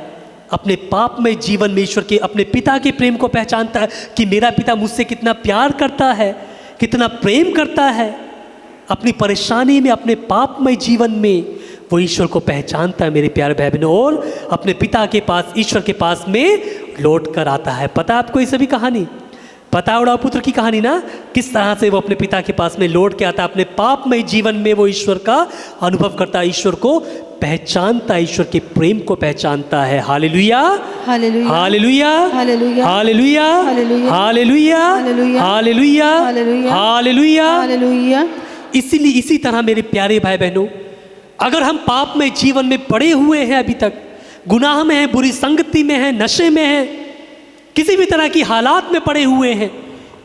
अपने पापमय जीवन में ईश्वर के, अपने पिता के प्रेम को पहचानता है कि मेरा पिता मुझसे कितना प्यार करता है, कितना प्रेम करता है। अपनी परेशानी में, अपने पापमय जीवन में वो ईश्वर को पहचानता है मेरे प्यारे भाई बहनों, और अपने पिता के पास, ईश्वर के पास में लौट कर आता है। पता है आपको ये सभी कहानी? पता है उड़ाव पुत्र की कहानी ना, किस तरह से वो अपने पिता के पास में लौट के आता है। अपने पापमय जीवन में वो ईश्वर का अनुभव करता है, ईश्वर को पहचानता है, ईश्वर के प्रेम को पहचानता है। Hallelujah, hallelujah, hallelujah, hallelujah, hallelujah, hallelujah, hallelujah, hallelujah, hallelujah, hallelujah, hallelujah, hallelujah. इसीलिए इसी तरह मेरे प्यारे भाई बहनों, अगर हम पापमय जीवन में पड़े हुए हैं, अभी तक गुनाह में हैं, बुरी संगति में हैं, नशे में हैं, किसी भी तरह की हालात में पड़े हुए हैं,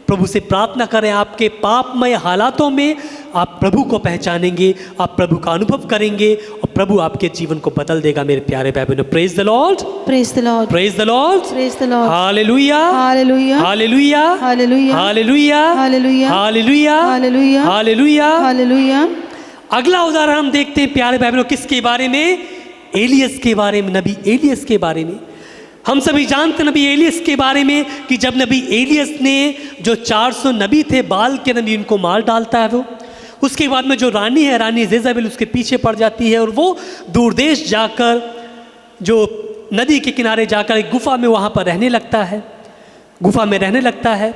प्रभु से प्रार्थना करें। आपके पापमय हालातों में आप प्रभु को पहचानेंगे, आप प्रभु का अनुभव करेंगे और प्रभु आपके जीवन को बदल देगा मेरे प्यारे भाई बहनों। Praise the Lord, praise the Lord, praise the Lord, praise the Lord. Hallelujah, hallelujah, hallelujah, hallelujah, hallelujah, hallelujah, hallelujah, hallelujah, hallelujah, hallelujah. अगला उदाहरण हम देखते हैं प्यारे भाई बहनों, किसके बारे में? एलियस के बारे में, नबी एलियस के बारे में। हम सभी जानते नबी एलियस के बारे में कि जब नबी एलियस ने जो 400 नबी थे बाल के नबी उनको मार डालता है वो, उसके बाद में जो रानी है रानी जेज़ाबेल उसके पीछे पड़ जाती है और वो दूर देश जाकर जो नदी के किनारे जाकर एक गुफा में वहाँ पर रहने लगता है, गुफा में रहने लगता है।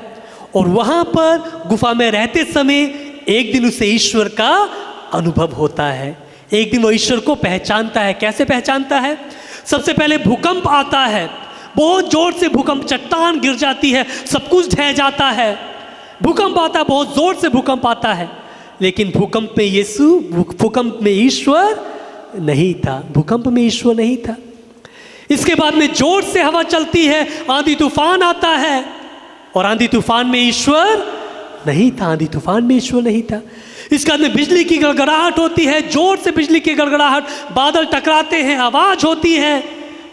और वहाँ पर गुफा में रहते समय एक दिन उसे ईश्वर का अनुभव होता है। एक दिन वो ईश्वर को पहचानता है। कैसे पहचानता है? सबसे पहले भूकंप आता है, बहुत जोर से भूकंप, चट्टान गिर जाती है, सब कुछ ढह जाता है। भूकंप आता है, बहुत जोर से भूकंप आता है, लेकिन भूकंप में यीशु, भूकंप में ईश्वर नहीं था, भूकंप में ईश्वर नहीं था। इसके बाद में जोर से हवा चलती है, आंधी तूफान आता है और आंधी तूफान में ईश्वर नहीं था, आंधी तूफान में ईश्वर नहीं था। इसके बाद में बिजली की गड़गड़ाहट होती है, जोर से बिजली की गड़गड़ाहट, बादल टकराते हैं, आवाज होती है,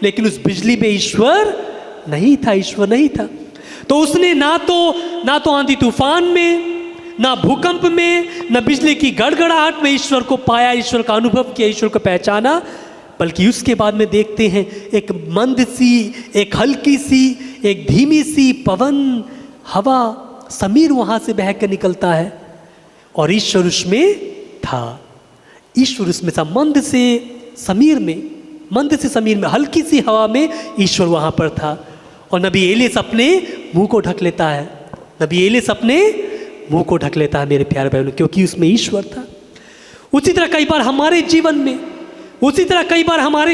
लेकिन उस बिजली में ईश्वर नहीं था, ईश्वर नहीं था। तो उसने ना तो आंधी तूफान में, ना भूकंप में, ना बिजली की गड़गड़ाहट में ईश्वर को पाया, ईश्वर का अनुभव किया, ईश्वर को पहचाना, बल्कि उसके बाद में देखते हैं एक मंद सी, एक हल्की सी, एक धीमी सी पवन, हवा, समीर वहां से बह कर निकलता है और ईश्वर उसमें था। ईश्वर उसमें था, मंद से समीर में, हल्की सी हवा में ईश्वर वहां पर था। और नबी एलियस अपने मुंह को ढक लेता है, नबी एलियस अपने मुंह को ढक लेता है मेरे प्यारे भाइयों, क्योंकि उसमें ईश्वर था। उसी तरह कई बार हमारे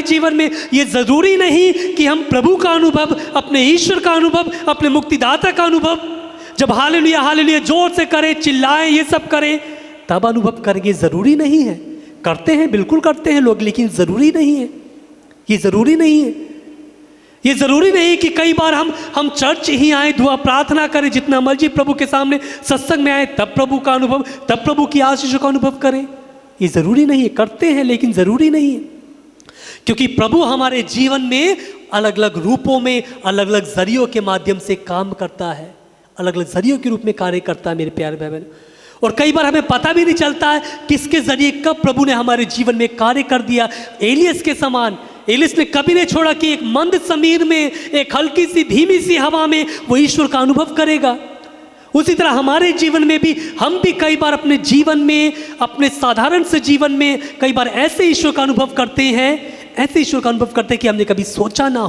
जीवन में ये ज़रूरी नहीं कि हम प्रभु का अनुभव, अपने ईश्वर का अनुभव, अपने मुक्तिदाता का अनुभव जब हालेलुया हालेलुया जोर से करें, चिल्लाएं, ये सब करें, तब अनुभव करेंगे। ज़रूरी नहीं है, करते हैं, बिल्कुल करते हैं लोग, लेकिन ज़रूरी नहीं है, ये ज़रूरी नहीं है। ये ज़रूरी नहीं कि कई बार हम चर्च ही आए, दुआ प्रार्थना करें, जितना मर्जी प्रभु के सामने सत्संग में आए, तब प्रभु का अनुभव, तब प्रभु की आशीषों का अनुभव करें। ये ज़रूरी नहीं है, करते हैं लेकिन ज़रूरी नहीं है, क्योंकि प्रभु हमारे जीवन में अलग अलग रूपों में, अलग अलग जरियों के माध्यम से काम करता है, अलग अलग जरियों के रूप में कार्य करता है मेरे प्यारे भाई बहन। और कई बार हमें पता भी नहीं चलता है किसके जरिए कब प्रभु ने हमारे जीवन में कार्य कर दिया। एलियस के समान, एलियस ने कभी नहीं छोड़ा कि एक मंद समीर में, एक हल्की सी धीमी सी हवा में वो ईश्वर का अनुभव करेगा। उसी तरह हमारे जीवन में भी हम भी कई बार अपने जीवन में, अपने साधारण से जीवन में कई बार ऐसे ईश्वर का अनुभव करते हैं, ऐसे ईश्वर का अनुभव करते हैं कि हमने कभी सोचा ना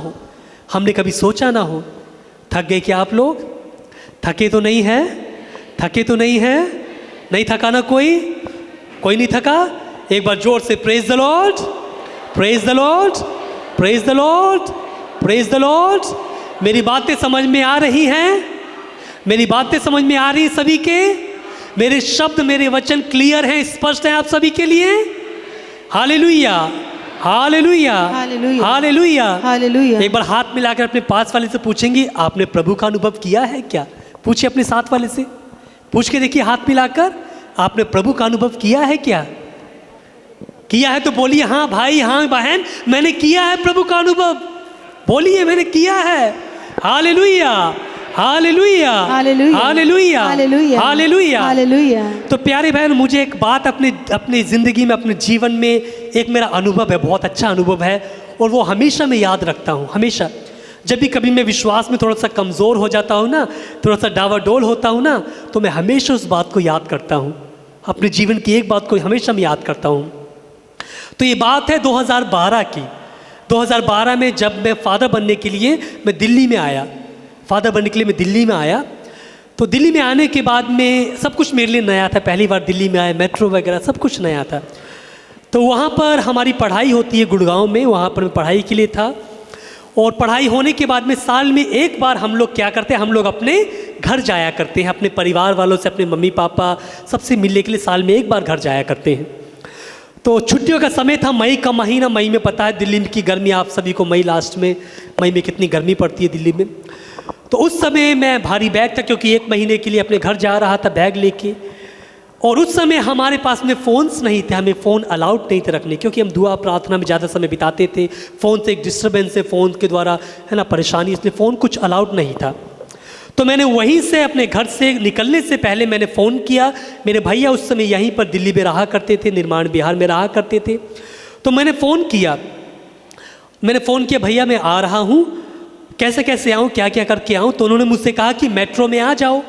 हो। थक गए क्या आप लोग? थके तो नहीं है? नहीं थका ना कोई नहीं थका? एक बार जोर से praise the Lord, praise the Lord, praise the Lord, praise the Lord. मेरी बातें समझ में आ रही हैं? मेरी बातें समझ में आ रही हैं सभी के? मेरे शब्द, मेरे वचन क्लियर हैं, स्पष्ट हैं आप सभी के लिए? Hallelujah, hallelujah, hallelujah, hallelujah. एक बार हाथ मिलाकर अपने पास वाले से पूछेंगे, आपने प्रभु का अनुभव किया है क्या? पूछिए अपने साथ वाले से, पूछ के देखिए हाथ मिलाकर, आपने प्रभु का अनुभव किया है क्या? किया है तो बोलिए हाँ भाई, हाँ बहन, मैंने किया है प्रभु का अनुभव। बोलिए मैंने किया है। Hallelujah, hallelujah, hallelujah, hallelujah, hallelujah, hallelujah. तो प्यारे बहन, मुझे एक बात अपनी ज़िंदगी में, अपने जीवन में एक मेरा अनुभव है, बहुत अच्छा अनुभव है, और वो हमेशा मैं याद रखता हूँ। हमेशा जब भी कभी मैं विश्वास में थोड़ा सा कमज़ोर हो जाता हूँ ना, थोड़ा सा डावाडोल होता हूँ ना, तो मैं हमेशा उस बात को याद करता हूँ। अपने जीवन की एक बात को हमेशा मैं याद करता हूँ। तो ये बात है 2012 की। 2012 में जब मैं फादर बनने के लिए मैं दिल्ली में आया, तो दिल्ली में आने के बाद में सब कुछ मेरे लिए नया था। पहली बार दिल्ली में आया, मेट्रो वगैरह सब कुछ नया था। तो वहाँ पर हमारी पढ़ाई होती है गुड़गांव में, वहाँ पर मैं पढ़ाई के लिए था। और पढ़ाई होने के बाद में साल में एक बार हम लोग क्या करते हैं, हम लोग अपने घर जाया करते हैं, अपने परिवार वालों से, अपने मम्मी पापा सबसे मिलने के लिए साल में एक बार घर जाया करते हैं। तो छुट्टियों का समय था, मई का महीना। मई में पता है दिल्ली की गर्मी, आप सभी को मई लास्ट में, मई में कितनी गर्मी पड़ती है दिल्ली में। तो उस समय मैं भारी बैग था, क्योंकि 1 महीने के लिए अपने घर जा रहा था बैग लेके। और उस समय हमारे पास में फ़ोन्स नहीं थे, हमें फ़ोन अलाउड नहीं थे रखने, क्योंकि हम दुआ प्रार्थना में ज़्यादा समय बिताते थे। फ़ोन से एक डिस्टर्बेंस है, फ़ोन के द्वारा है ना परेशानी, इसलिए फ़ोन कुछ अलाउड नहीं था। तो मैंने वहीं से अपने घर से निकलने से पहले मैंने फ़ोन किया। मेरे भैया उस समय यहीं पर दिल्ली में रहा करते थे, निर्माण बिहार में रहा करते थे। तो मैंने फ़ोन किया, भैया मैं आ रहा हूँ, कैसे कैसे आऊँ, क्या क्या करके आऊँ। तो उन्होंने मुझसे कहा कि मेट्रो में आ जाओ,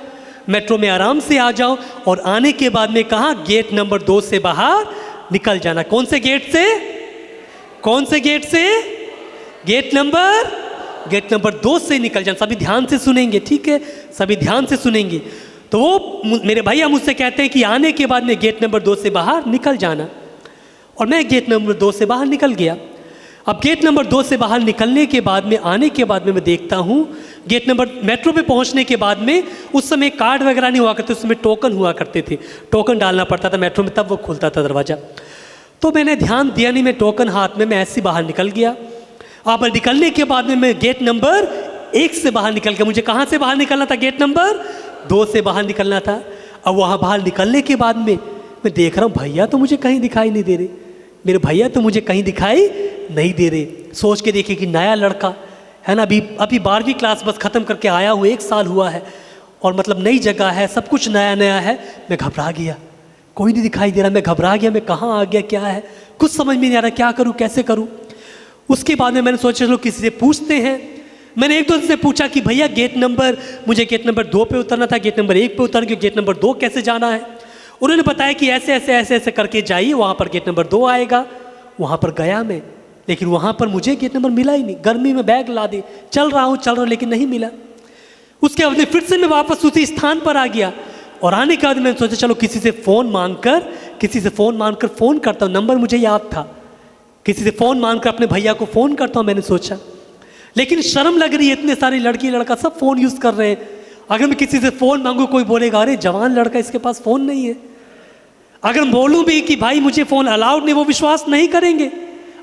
मेट्रो में आराम से आ जाओ, और आने के बाद में कहा गेट नंबर 2 से बाहर निकल जाना। कौन से गेट से? कौन से गेट से? गेट नंबर 2 से निकल जाना। सभी ध्यान से सुनेंगे, ठीक है, सभी ध्यान से सुनेंगे। तो वो मेरे भैया मुझसे कहते हैं कि आने के बाद में गेट नंबर 2 से बाहर निकल जाना, और मैं गेट नंबर 2 से बाहर निकल गया। अब गेट नंबर 2 से बाहर निकलने के बाद में, आने के बाद में मैं देखता हूँ गेट नंबर, मेट्रो पे पहुँचने के बाद में, उस समय कार्ड वगैरह नहीं हुआ करते, उस समय टोकन हुआ करते थे, टोकन डालना पड़ता था मेट्रो में, तब वो खुलता था दरवाज़ा। तो मैंने ध्यान दिया नहीं, मैं टोकन हाथ में, मैं ऐसे बाहर निकल गया। अब निकलने के बाद में मैं गेट नंबर 1 से बाहर निकल गया। मुझे कहाँ से बाहर निकलना था? गेट नंबर 2 से बाहर निकलना था। अब वहाँ बाहर निकलने के बाद में मैं देख रहा हूँ भैया तो मुझे कहीं दिखाई नहीं दे रहे, मेरे भैया तो मुझे कहीं दिखाई नहीं दे रहे। सोच के देखिए कि नया लड़का है ना, अभी 12वीं क्लास बस ख़त्म करके आया हूँ, 1 साल हुआ है, और मतलब नई जगह है, सब कुछ नया नया है। मैं घबरा गया, कोई नहीं दिखाई दे रहा, मैं घबरा गया, मैं कहाँ आ गया, क्या है, कुछ समझ में नहीं आ रहा, क्या करूँ, कैसे करूँ। उसके बाद में मैंने सोचा चलो किसी से पूछते हैं। मैंने एक दोस्त से पूछा कि भैया मुझे गेट नंबर 2 पे उतरना था, गेट नंबर 1 पे उतर के गेट नंबर 2 कैसे जाना है। उन्होंने बताया कि ऐसे ऐसे ऐसे ऐसे करके जाइए, वहाँ पर गेट नंबर 2 आएगा। वहाँ पर गया मैं, लेकिन वहाँ पर मुझे गेट नंबर मिला ही नहीं। गर्मी में बैग ला दे, चल रहा हूँ लेकिन नहीं मिला। उसके बाद फिर से मैं वापस उसी स्थान पर आ गया, और आने के बाद मैंने सोचा चलो किसी से फ़ोन मांगकर फ़ोन करता हूँ। नंबर मुझे याद था, किसी से फ़ोन मांगकर अपने भैया को फ़ोन करता हूँ, मैंने सोचा। लेकिन शर्म लग रही है, इतने सारे लड़की लड़का सब फ़ोन यूज़ कर रहे हैं। अगर मैं किसी से फ़ोन मांगूँ, कोई बोलेगा अरे जवान लड़का, इसके पास फ़ोन नहीं है। अगर बोलूँ भी कि भाई मुझे फ़ोन अलाउड नहीं, वो विश्वास नहीं करेंगे।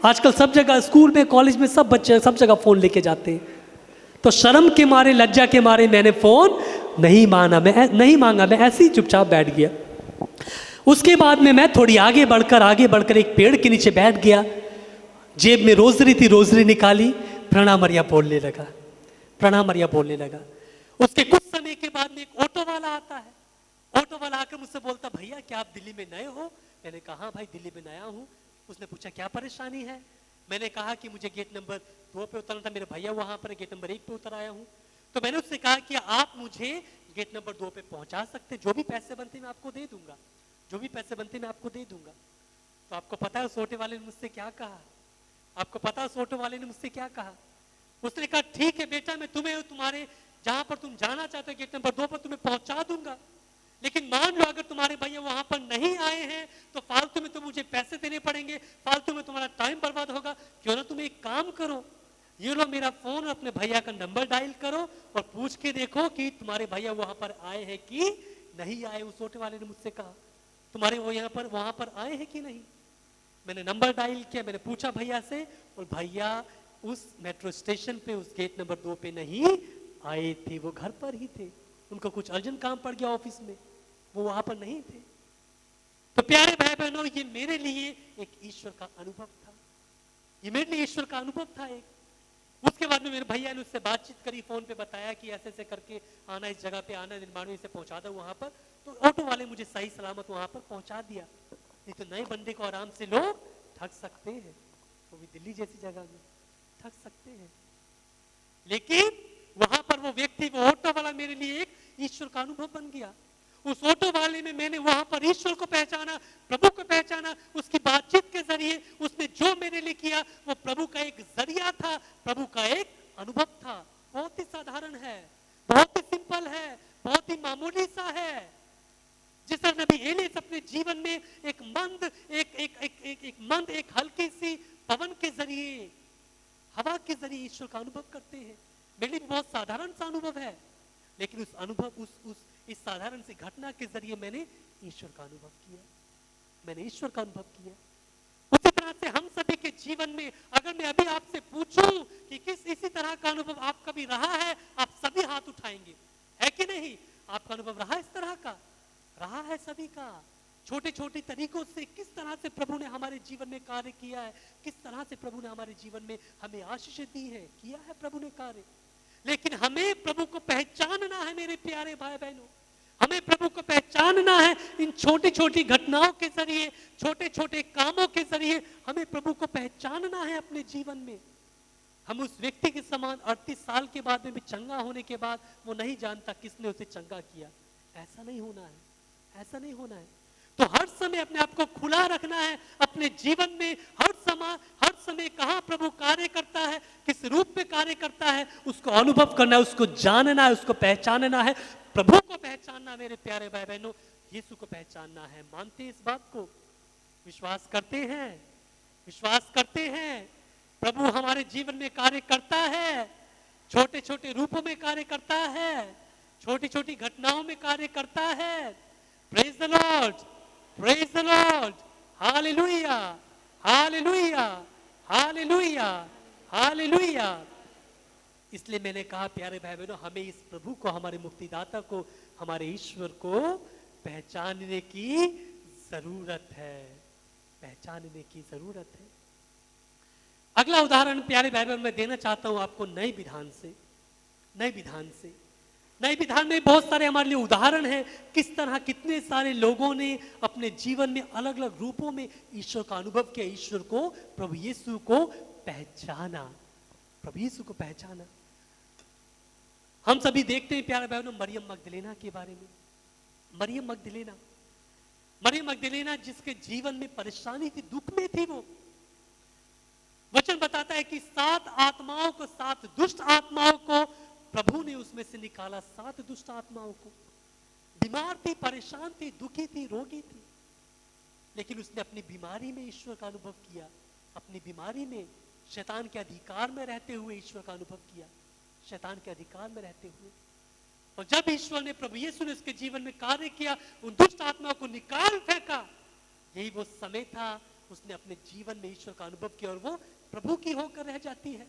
आजकल सब जगह, स्कूल में, कॉलेज में, सब बच्चे सब जगह फ़ोन लेके जाते हैं। तो शर्म के मारे, लज्जा के मारे मैंने फ़ोन नहीं मांगा, मैं ऐसे ही चुपचाप बैठ गया। उसके बाद में मैं थोड़ी आगे बढ़कर एक पेड़ के नीचे बैठ गया। जेब में रोजरी थी, रोजरी निकाली, प्रणामरिया बोलने लगा। उसके कुछ समय के बाद में एक ऑटो वाला आता है। ऑटो वाला आकर मुझसे बोलता, भैया क्या आप दिल्ली में नए हो? मैंने कहा हाँ भाई दिल्ली में नया हूँ। उसने पूछा क्या परेशानी है? मैंने कहा कि मुझे गेट नंबर 2 पे उतरना था, मेरे भैया वहां पर गेट नंबर 1 पे उतर आया हूँ। तो मैंने उससे कहा कि आप मुझे गेट नंबर 2 पे पहुंचा सकते, जो भी पैसे बनते मैं आपको दे दूंगा, तो आपको पता है उस ऑटो वाले ने मुझसे क्या कहा? उसने कहा ठीक है बेटा, मैं तुम्हें तुम्हारे जहां पर तुम जाना चाहते हो गेट नंबर 2 पर तुम्हें पहुंचा दूंगा, लेकिन मान लो अगर तुम्हारे भैया वहां पर नहीं आए हैं तो फालतू में तो मुझे पैसे देने पड़ेंगे, फालतू में तुम्हारा टाइम बर्बाद होगा। क्यों ना तुम एक काम करो, ये लो मेरा फोन, अपने भैया का नंबर डायल करो और पूछ के देखो कि तुम्हारे भैया वहां पर आए हैं कि नहीं आए। उस ऑटो वाले ने मुझसे कहा तुम्हारे वो वहां पर आए हैं कि नहीं। मैंने नंबर डायल किया, मैंने पूछा भैया से, और भैया उस मेट्रो स्टेशन पे उस गेट नंबर 2 पे नहीं आए थे, वो घर पर ही थे, उनको कुछ अर्जेंट काम पड़ गया ऑफिस में, वो वहां पर नहीं थे। तो प्यारे भाई बहनों, ये मेरे लिए एक ईश्वर का अनुभव था, एक। उसके बाद में मेरे भैया ने उससे बातचीत करी, फोन पे बताया कि ऐसे ऐसे करके आना, इस जगह पे आना, निर्माण से पहुंचा दो वहां पर। तो ऑटो वाले मुझे सही सलामत वहां पर पहुंचा दिया। नहीं तो नए बंदे को आराम से लोग ठग सकते हैं, वो भी दिल्ली जैसी जगह में ठग सकते हैं। लेकिन वहां पर वो व्यक्ति, वो ऑटो वाला मेरे लिए एक ईश्वर का अनुभव बन गया। उस ऑटो वाले में मैंने वहां पर ईश्वर को पहचाना, प्रभु को पहचाना। उसकी बातचीत के जरिए उसने जो मेरे लिए किया वो प्रभु का एक जरिया था, प्रभु का एक अनुभव था। बहुत ही साधारण है, बहुत ही सिंपल है, बहुत ही मामूली सा है। जिस तरह नबी एलियस अपने जीवन में एक मंद एक हल्की सी पवन के जरिए, हवा के जरिए ईश्वर का अनुभव करते हैं। मेरे लिए बहुत साधारण सा अनुभव है, लेकिन उस अनुभव इस साधारण सी घटना के जरिए मैंने ईश्वर का अनुभव किया। उसी तरह से हम सभी के जीवन में अगर मैं अभी आपसे पूछूं कि किस इसी तरह का अनुभव आप कभी रहा है, आप सभी हाथ उठाएंगे, है कि नहीं? आपका अनुभव रहा इस तरह का? रहा है सभी का। छोटे छोटे तरीकों से किस तरह से प्रभु ने हमारे जीवन में कार्य किया है, किस तरह से प्रभु ने हमारे जीवन में हमें आशीष दी है, किया है प्रभु ने कार्य। लेकिन हमें प्रभु को पहचानना है मेरे प्यारे भाई बहनों, हमें प्रभु को पहचानना है। इन छोटी छोटी घटनाओं के जरिए, छोटे छोटे कामों के जरिए हमें प्रभु को पहचानना है अपने जीवन में। हम उस व्यक्ति के समान 38 साल के बाद में भी चंगा होने के बाद वो नहीं जानता किसने उसे चंगा किया। ऐसा नहीं होना है, ऐसा नहीं होना है। तो हर समय अपने आप को खुला रखना है अपने जीवन में। हर समय कहाँ प्रभु कार्य करता है, किस रूप में कार्य करता है, उसको अनुभव करना है, उसको जानना है, उसको पहचानना है। प्रभु को पहचानना, मेरे प्यारे भाई बहनों, यीशु को पहचानना है। मानते हैं इस बात को? विश्वास करते हैं? विश्वास करते हैं प्रभु हमारे जीवन में कार्य करता है, छोटे छोटे रूपों में कार्य करता है, छोटी छोटी घटनाओं में कार्य करता है। Praise the Lord, praise the Lord, hallelujah, hallelujah, hallelujah, hallelujah. इसलिए मैंने कहा प्यारे भाई बहनों, हमें इस प्रभु को, हमारे मुक्तिदाता को, हमारे ईश्वर को पहचानने की जरूरत है, पहचानने की जरूरत है। अगला उदाहरण प्यारे भाई बहन मैं देना चाहता हूं आपको नए विधान से। नए विधान से, नए विधान में बहुत सारे हमारे लिए उदाहरण हैं, किस तरह कितने सारे लोगों ने अपने जीवन में अलग अलग रूपों में ईश्वर का अनुभव किया, ईश्वर को, प्रभु यीशु को पहचाना, प्रभु यीशु को पहचाना। हम सभी देखते हैं प्यारे बहनों मरियम मगदलेना के बारे में। मरियम मगदलेना, मरियम मगदलेना जिसके जीवन में परेशानी थी, दुख में थी वो। वचन बताता है कि 7 आत्माओं को, 7 दुष्ट आत्माओं को प्रभु ने उसमें से निकाला। 7 दुष्ट आत्माओं को, बीमार थी, परेशान थी, दुखी थी, रोगी थी, लेकिन उसने अपनी बीमारी में ईश्वर का अनुभव किया। अपनी बीमारी में शैतान के अधिकार में रहते हुए ईश्वर का अनुभव किया, शैतान के अधिकार में रहते हुए। और जब ईश्वर ने, प्रभु यीशु ने उसके जीवन में कार्य किया, उन दुष्ट आत्माओं को निकाल फेंका, यही वो समय था उसने अपने जीवन में ईश्वर का अनुभव किया और वो प्रभु की होकर रह जाती है।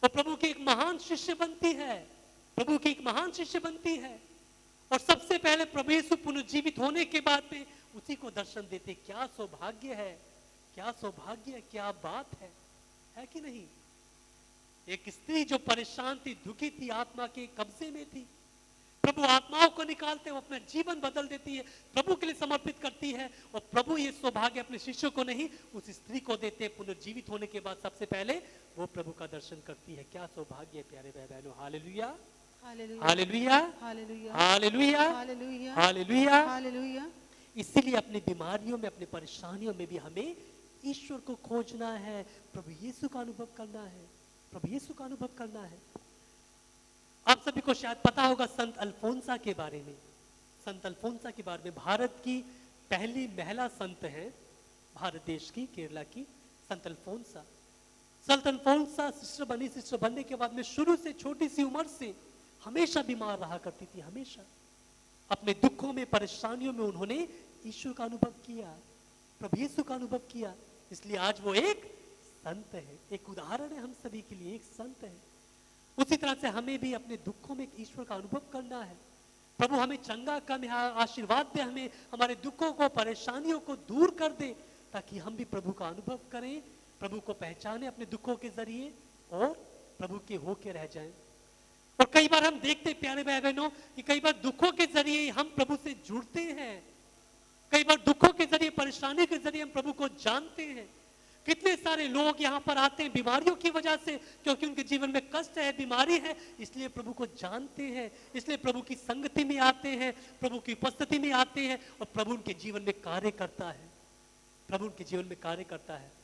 वो प्रभु की एक महान शिष्य बनती है, प्रभु की एक महान शिष्य बनती है। और सबसे पहले प्रभु यीशु पुनर्जीवित होने के बाद में उसी को दर्शन देते। क्या सौभाग्य है, क्या सौभाग्य है, क्या बात है कि नहीं? एक स्त्री जो परेशान थी, दुखी थी, आत्मा के कब्जे में थी, प्रभु आत्माओं को निकालते हैं, वो अपना जीवन बदल देती है, प्रभु के लिए समर्पित करती है। और प्रभु ये सौभाग्य अपने शिष्यों को नहीं, उस स्त्री को देते हैं। पुनर्जीवित होने के बाद सबसे पहले वो प्रभु का दर्शन करती है। क्या सौभाग्य है प्यारे भाई बहनों। Hallelujah, hallelujah, hallelujah, hallelujah, hallelujah. इसीलिए अपनी बीमारियों में, अपनी परेशानियों में भी हमें ईश्वर को खोजना है, प्रभु यीशु का अनुभव करना है, प्रभु यीशु का अनुभव करना है। आप सभी को शायद पता होगा संत अल्फोंसा के बारे में। संत अल्फोंसा के बारे में, भारत की पहली महिला संत है, भारत देश की, केरला की, संत अल्फोंसा। संत अल्फोंसा सिस्टर बनी। सिस्टर बनने के बाद में शुरू से, छोटी सी उम्र से हमेशा बीमार रहा करती थी। हमेशा अपने दुखों में, परेशानियों में उन्होंने ईश्वर का अनुभव किया, प्रभु यीशु का अनुभव किया। इसलिए आज वो एक संत है, एक उदाहरण है हम सभी के लिए, एक संत है। उसी तरह से हमें भी अपने दुखों में ईश्वर का अनुभव करना है। प्रभु हमें चंगा कर, आशीर्वाद दे, हमें हमारे दुखों को, परेशानियों को दूर कर दे, ताकि हम भी प्रभु का अनुभव करें, प्रभु को पहचाने अपने दुखों के जरिए और प्रभु के होके रह जाएं। और कई बार हम देखते प्यारे भाई बहनों कि कई बार दुखों के जरिए हम प्रभु से जुड़ते हैं, कई बार दुखों के जरिए, परेशानी के जरिए हम प्रभु को जानते हैं। कितने सारे लोग यहाँ पर आते हैं बीमारियों की वजह से, क्योंकि उनके जीवन में कष्ट है, बीमारी है, इसलिए प्रभु को जानते हैं, इसलिए प्रभु की संगति में आते हैं, प्रभु की उपस्थिति में आते हैं और प्रभु उनके जीवन में कार्य करता है, प्रभु उनके जीवन में कार्य करता है।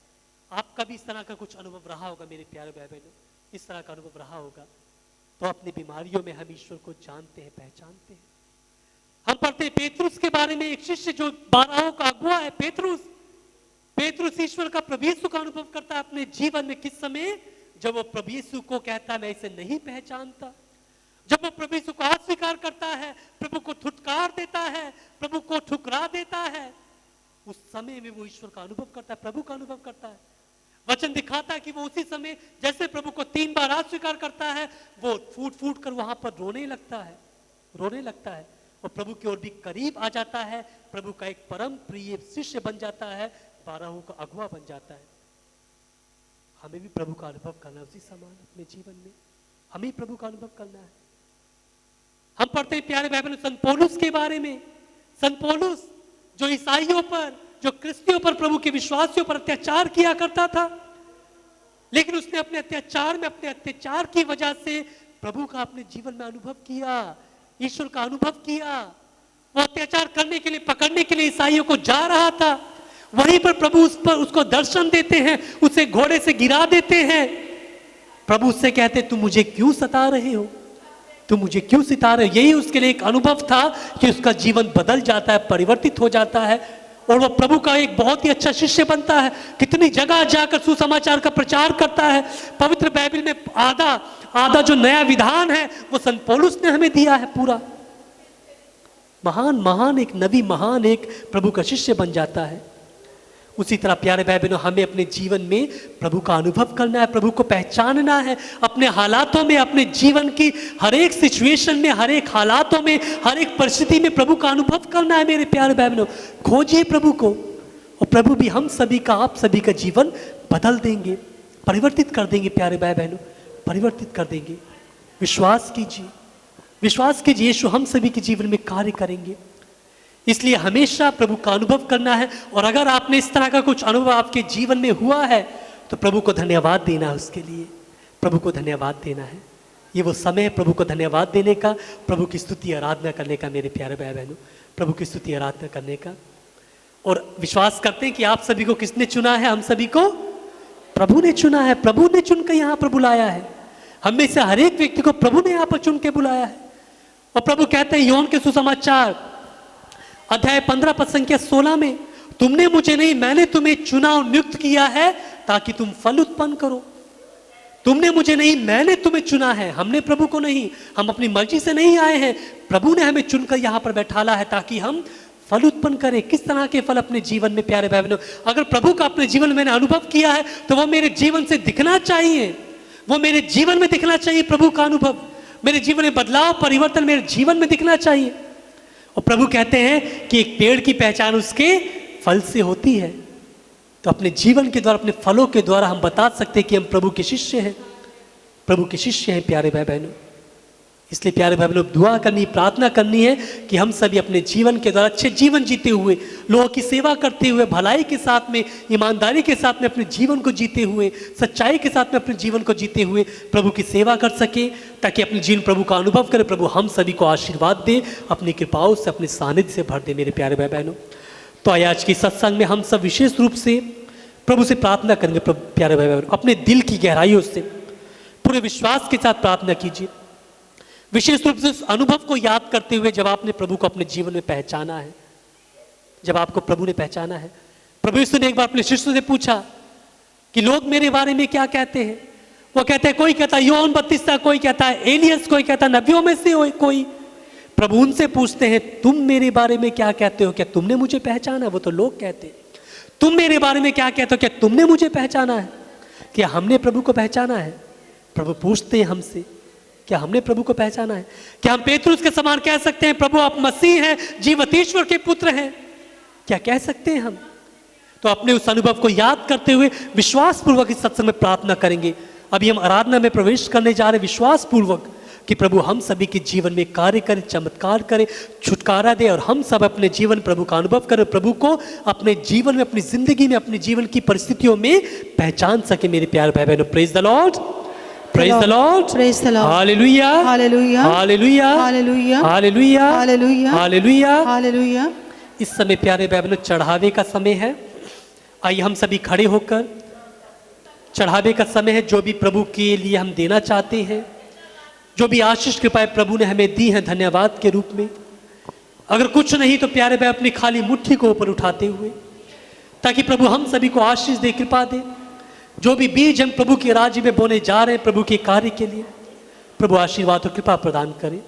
आपका भी इस तरह का कुछ अनुभव रहा होगा मेरे प्यारे भाई बहनों, इस तरह का अनुभव रहा होगा। तो अपनी बीमारियों में हम ईश्वर को जानते हैं, पहचानते हैं। हम पढ़ते हैं पेतरुस के बारे में, एक शिष्य जो 12 का अगुआ है, पेतरुस। पेतरुस ईश्वर का, प्रभु यीशु का अनुभव करता है अपने जीवन में। किस समय? जब वो प्रभु यीशु को कहता है मैं इसे नहीं पहचानता, जब वो प्रभु यीशु को अस्वीकार करता है, प्रभु को ठुटकार देता है, प्रभु को ठुकरा देता है, उस समय में वो ईश्वर का अनुभव करता है, प्रभु का अनुभव करता है। वचन दिखाता है कि वो उसी समय जैसे प्रभु को 3 बार अस्वीकार करता है, वो फूट फूट कर वहां पर रोने लगता है, रोने लगता है और प्रभु की ओर भी करीब आ जाता है, प्रभु का एक परम प्रिय शिष्य बन जाता है, 12 का अगुवा बन जाता है। हमें भी प्रभु का अनुभव करना है उसी समान अपने जीवन में, हमें प्रभु का अनुभव करना है। हम पढ़ते हैं प्यारे बाइबल में संत पौलुस के बारे में। संत पौलुस जो ईसाइयों पर, जो क्रिस्तियों पर, प्रभु के विश्वासियों पर अत्याचार किया करता था, लेकिन उसने अपने अत्याचार की वजह से प्रभु का अपने जीवन में अनुभव किया, ईश्वर का अनुभव किया। वो अत्याचार करने के लिए, पकड़ने के लिए ईसाइयों को जा रहा था। वहीं पर प्रभु उसको दर्शन देते हैं, उसे घोड़े से गिरा देते हैं। प्रभु उससे कहते, तुम मुझे क्यों सता रहे हो, तुम मुझे क्यों सता रहे हो। यही उसके लिए एक अनुभव था कि उसका जीवन बदल जाता है, परिवर्तित हो जाता है और वह प्रभु का एक बहुत ही अच्छा शिष्य बनता है। कितनी जगह जाकर सुसमाचार का प्रचार करता है। पवित्र बाइबल में आधा जो नया विधान है वो संत पौलुस ने हमें दिया है। पूरा महान एक नबी, महान एक प्रभु का शिष्य बन जाता है। उसी तरह प्यारे भाई बहनों, हमें अपने जीवन में प्रभु का अनुभव करना है, प्रभु को पहचानना है। अपने हालातों में, अपने जीवन की हर एक सिचुएशन में, हर एक हालातों में, हर एक परिस्थिति में प्रभु का अनुभव करना है। मेरे प्यारे भाई बहनों, खोजिए प्रभु को और प्रभु भी हम सभी का, आप सभी का जीवन बदल देंगे, परिवर्तित कर देंगे। प्यारे भाई बहनों, परिवर्तित कर देंगे। विश्वास कीजिए, यीशु हम सभी के जीवन में कार्य करेंगे। इसलिए हमेशा प्रभु का अनुभव करना है। और अगर आपने इस तरह का कुछ अनुभव आपके जीवन में हुआ है तो प्रभु को धन्यवाद देना है, उसके लिए प्रभु को धन्यवाद देना है। ये वो समय है प्रभु को धन्यवाद देने का, प्रभु की स्तुति आराधना करने का। मेरे प्यारे भाई बहनों, प्रभु की स्तुति आराधना करने का। और विश्वास करते हैं कि आप सभी को किसने चुना है? हम सभी को प्रभु ने चुना है। प्रभु ने चुनकर यहाँ पर बुलाया है। हम में से हर एक व्यक्ति को प्रभु ने यहाँ पर चुन के बुलाया है। और प्रभु कहते हैं योहन के सुसमाचार अध्याय 15 पद संख्या 16 में, तुमने मुझे नहीं, मैंने तुम्हें चुना और नियुक्त किया है ताकि तुम फल उत्पन्न करो। तुमने मुझे नहीं, मैंने तुम्हें चुना है। हमने प्रभु को नहीं, हम अपनी मर्जी से नहीं आए हैं। प्रभु ने हमें चुनकर यहाँ पर बैठाला है ताकि हम फल उत्पन्न करें। किस तरह के फल अपने जीवन में? प्यारे भाई बहनों, अगर प्रभु का अपने जीवन में मैंने अनुभव किया है तो वो मेरे जीवन से दिखना चाहिए, वो मेरे जीवन में दिखना चाहिए। प्रभु का अनुभव, मेरे जीवन में बदलाव, परिवर्तन मेरे जीवन में दिखना चाहिए। और प्रभु कहते हैं कि एक पेड़ की पहचान उसके फल से होती है। तो अपने जीवन के द्वारा, अपने फलों के द्वारा हम बता सकते हैं कि हम प्रभु के शिष्य हैं, प्रभु के शिष्य हैं। प्यारे भाई बहनों, इसलिए प्यारे भाई बहनों, दुआ करनी, प्रार्थना करनी है कि हम सभी अपने जीवन के द्वारा अच्छे जीवन जीते हुए, लोगों की सेवा करते हुए, भलाई के साथ में, ईमानदारी के साथ में अपने जीवन को जीते हुए, सच्चाई के साथ में अपने जीवन को जीते हुए प्रभु की सेवा कर सके, ताकि अपने जीवन प्रभु का अनुभव करे। प्रभु हम सभी को आशीर्वाद दे, अपनी कृपाओं से, अपने सानिध्य से भर दे। मेरे प्यारे भाई बहनों, तो आज की सत्संग में हम सब विशेष रूप से प्रभु से प्रार्थना करेंगे। प्यारे भाई बहनों, अपने दिल की गहराइयों से पूरे विश्वास के साथ प्रार्थना कीजिए, विशेष रूप से उस अनुभव को याद करते हुए जब आपने प्रभु को अपने जीवन में पहचाना है, जब आपको प्रभु ने पहचाना है। प्रभु यीशु ने एक बार अपने शिष्यों से पूछा कि लोग मेरे बारे में क्या कहते हैं? वो कहते हैं, कोई कहता है योहन बपतिस्ता, कोई कहता है एलियस, कोई कहता है नबियों में से कोई। प्रभु उनसे पूछते हैं, तुम मेरे बारे में क्या कहते हो? क्या तुमने मुझे पहचाना? वो तो लोग कहते हैं। तुम मेरे बारे में क्या कहते हो? क्या तुमने मुझे पहचाना है? क्या हमने प्रभु को पहचाना है? प्रभु पूछते हैं हमसे, क्या हमने प्रभु को पहचाना है? क्या हम पेतरुस के समान कह सकते हैं, प्रभु आप मसीह हैं, जीवंत ईश्वर के पुत्र हैं? क्या कह सकते हैं हम? तो अपने उस अनुभव को याद करते हुए विश्वास पूर्वक इस सत्संग में प्रार्थना करेंगे। अभी हम आराधना में प्रवेश करने जा रहे, विश्वास पूर्वक कि प्रभु हम सभी के जीवन में कार्य करे, चमत्कार करे, छुटकारा दे और हम सब अपने जीवन प्रभु का अनुभव करें, प्रभु को अपने जीवन में, अपनी जिंदगी में, अपने जीवन की परिस्थितियों में पहचान सके। मेरे प्यारे भाई बहनों, praise the Lord, praise the Lord, Praise the Lord. Hallelujah, Hallelujah. Hallelujah, Hallelujah. Hallelujah, Hallelujah. Hallelujah. Hallelujah. इस समय प्यारे भाई बहनों चढ़ावे का समय है। आइए हम सभी खड़े होकर, चढ़ावे का समय है। जो भी प्रभु के लिए हम देना चाहते हैं, जो भी आशीष कृपाएं प्रभु ने हमें दी हैं धन्यवाद के रूप में, अगर कुछ नहीं तो प्यारे भाई अपनी खाली मुट्ठी को ऊपर उठाते हुए, ताकि प्रभु हम सभी को आशीष दे, कृपा दे। जो भी बीज हम प्रभु के राज्य में बोने जा रहे हैं, प्रभु के कार्य के लिए, प्रभु आशीर्वाद और कृपा प्रदान करे।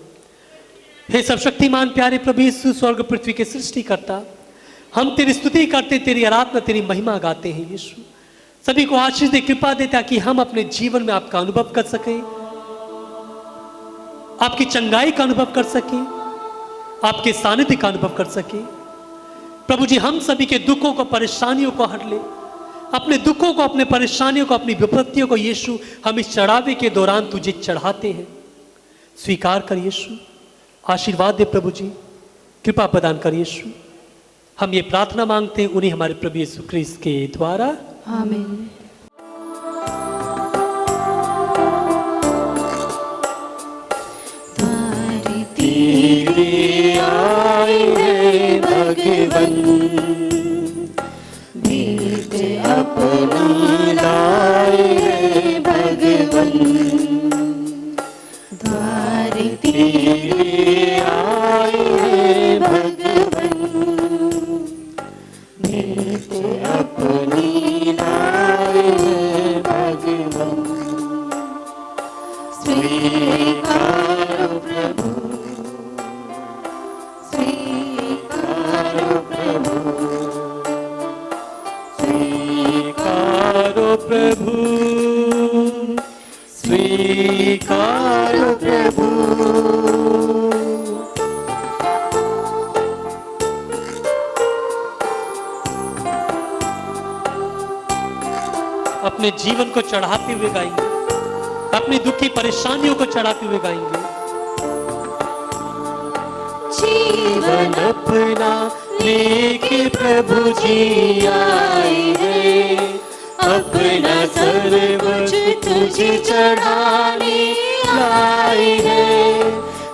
हे सर्वशक्तिमान प्यारे प्रभु यीशु, स्वर्ग पृथ्वी के सृष्टि करता, हम तेरी स्तुति करते, तेरी आराधना, तेरी महिमा गाते हैं। यीशु सभी को आशीष दे, कृपा दे, ताकि हम अपने जीवन में आपका अनुभव कर सके, आपकी चंगाई का अनुभव कर सके, आपके सानिध्य का अनुभव कर सके। प्रभु जी हम सभी के दुखों को, परेशानियों को हट ले, अपने दुखों को, अपने परेशानियों को, अपनी विपत्तियों को यीशु हम इस चढ़ावे के दौरान तुझे चढ़ाते हैं। स्वीकार कर यीशु, आशीर्वाद दे प्रभु जी, कृपा प्रदान कर यीशु। हम ये प्रार्थना मांगते हैं उन्हीं हमारे प्रभु यीशु क्रिस्त के द्वारा, आमीन। भगवन, भेंट अपनी लाए है भगवन, द्वार तेरे आए है भगवन, भेंट अपनी लाए है भगवन, स्वीकारो प्रभु, स्वीकारो प्रभु, स्वीकारो प्रभु, स्वीकारो प्रभु। अपने जीवन को चढ़ाते हुए गाएंगे, अपनी दुखी परेशानियों को चढ़ाते हुए गाएंगे। जीवन अपना लेके प्रभु जी आए हैं, अपना सर्वोच्च तुझे चढ़ाने आए हैं,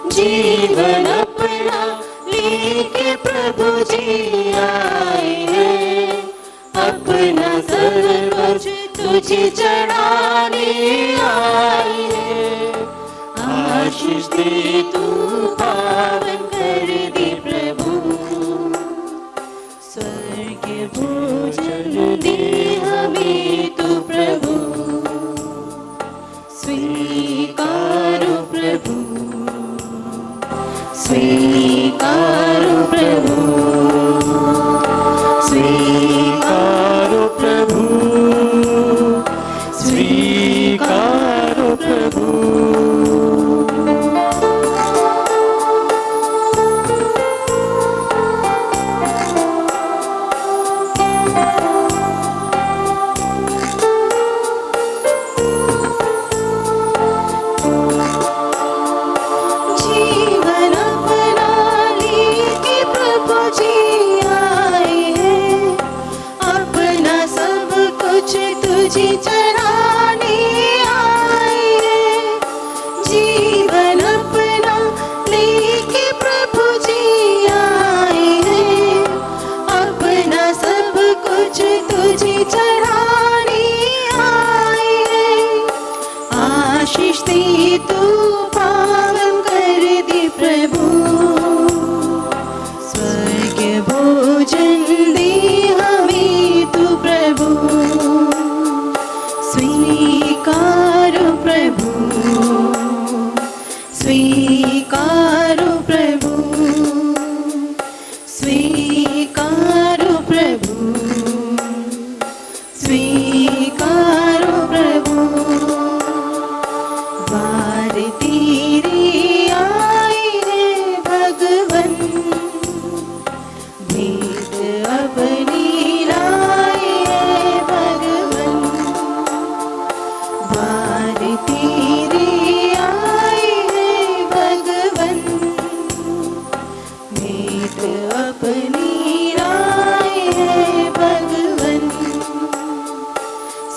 जीवन अपना लेके प्रभु जी आए हैं, अपना सर्वोच्च तुझे चढ़ाने आए हैं, आशीष दे तू पावन कर दे प्रभु, स्वर्ग भोजन दे हमें तू प्रभु, स्वीकारो प्रभु, स्वीकारो प्रभु, स्वीकारो प्रभु, स्वीकारो प्रभु। जीवन अपना लेके प्रभु जी आए हैं, अपना सब कुछ तुझे चढ़ाने आए हैं, जीवन अपना लेके प्रभु जी आए हैं, अपना सब कुछ तुझे चढ़ाने आए हैं, आशीष दे तू पावन कर दे प्रभु, स्वर्ग भोजन दे हमें तू प्रभु, स्वीकारो प्रभु, स्वीकारो प्रभु, स्वीकारो प्रभु, स्वीकारो प्रभु, द्वार तेरे आए हैं भगवन, भेंट अपनी लाए है भगवन, द्वार तेरे आए हैं भगवन, भेंट अपनी लाए है भगवन,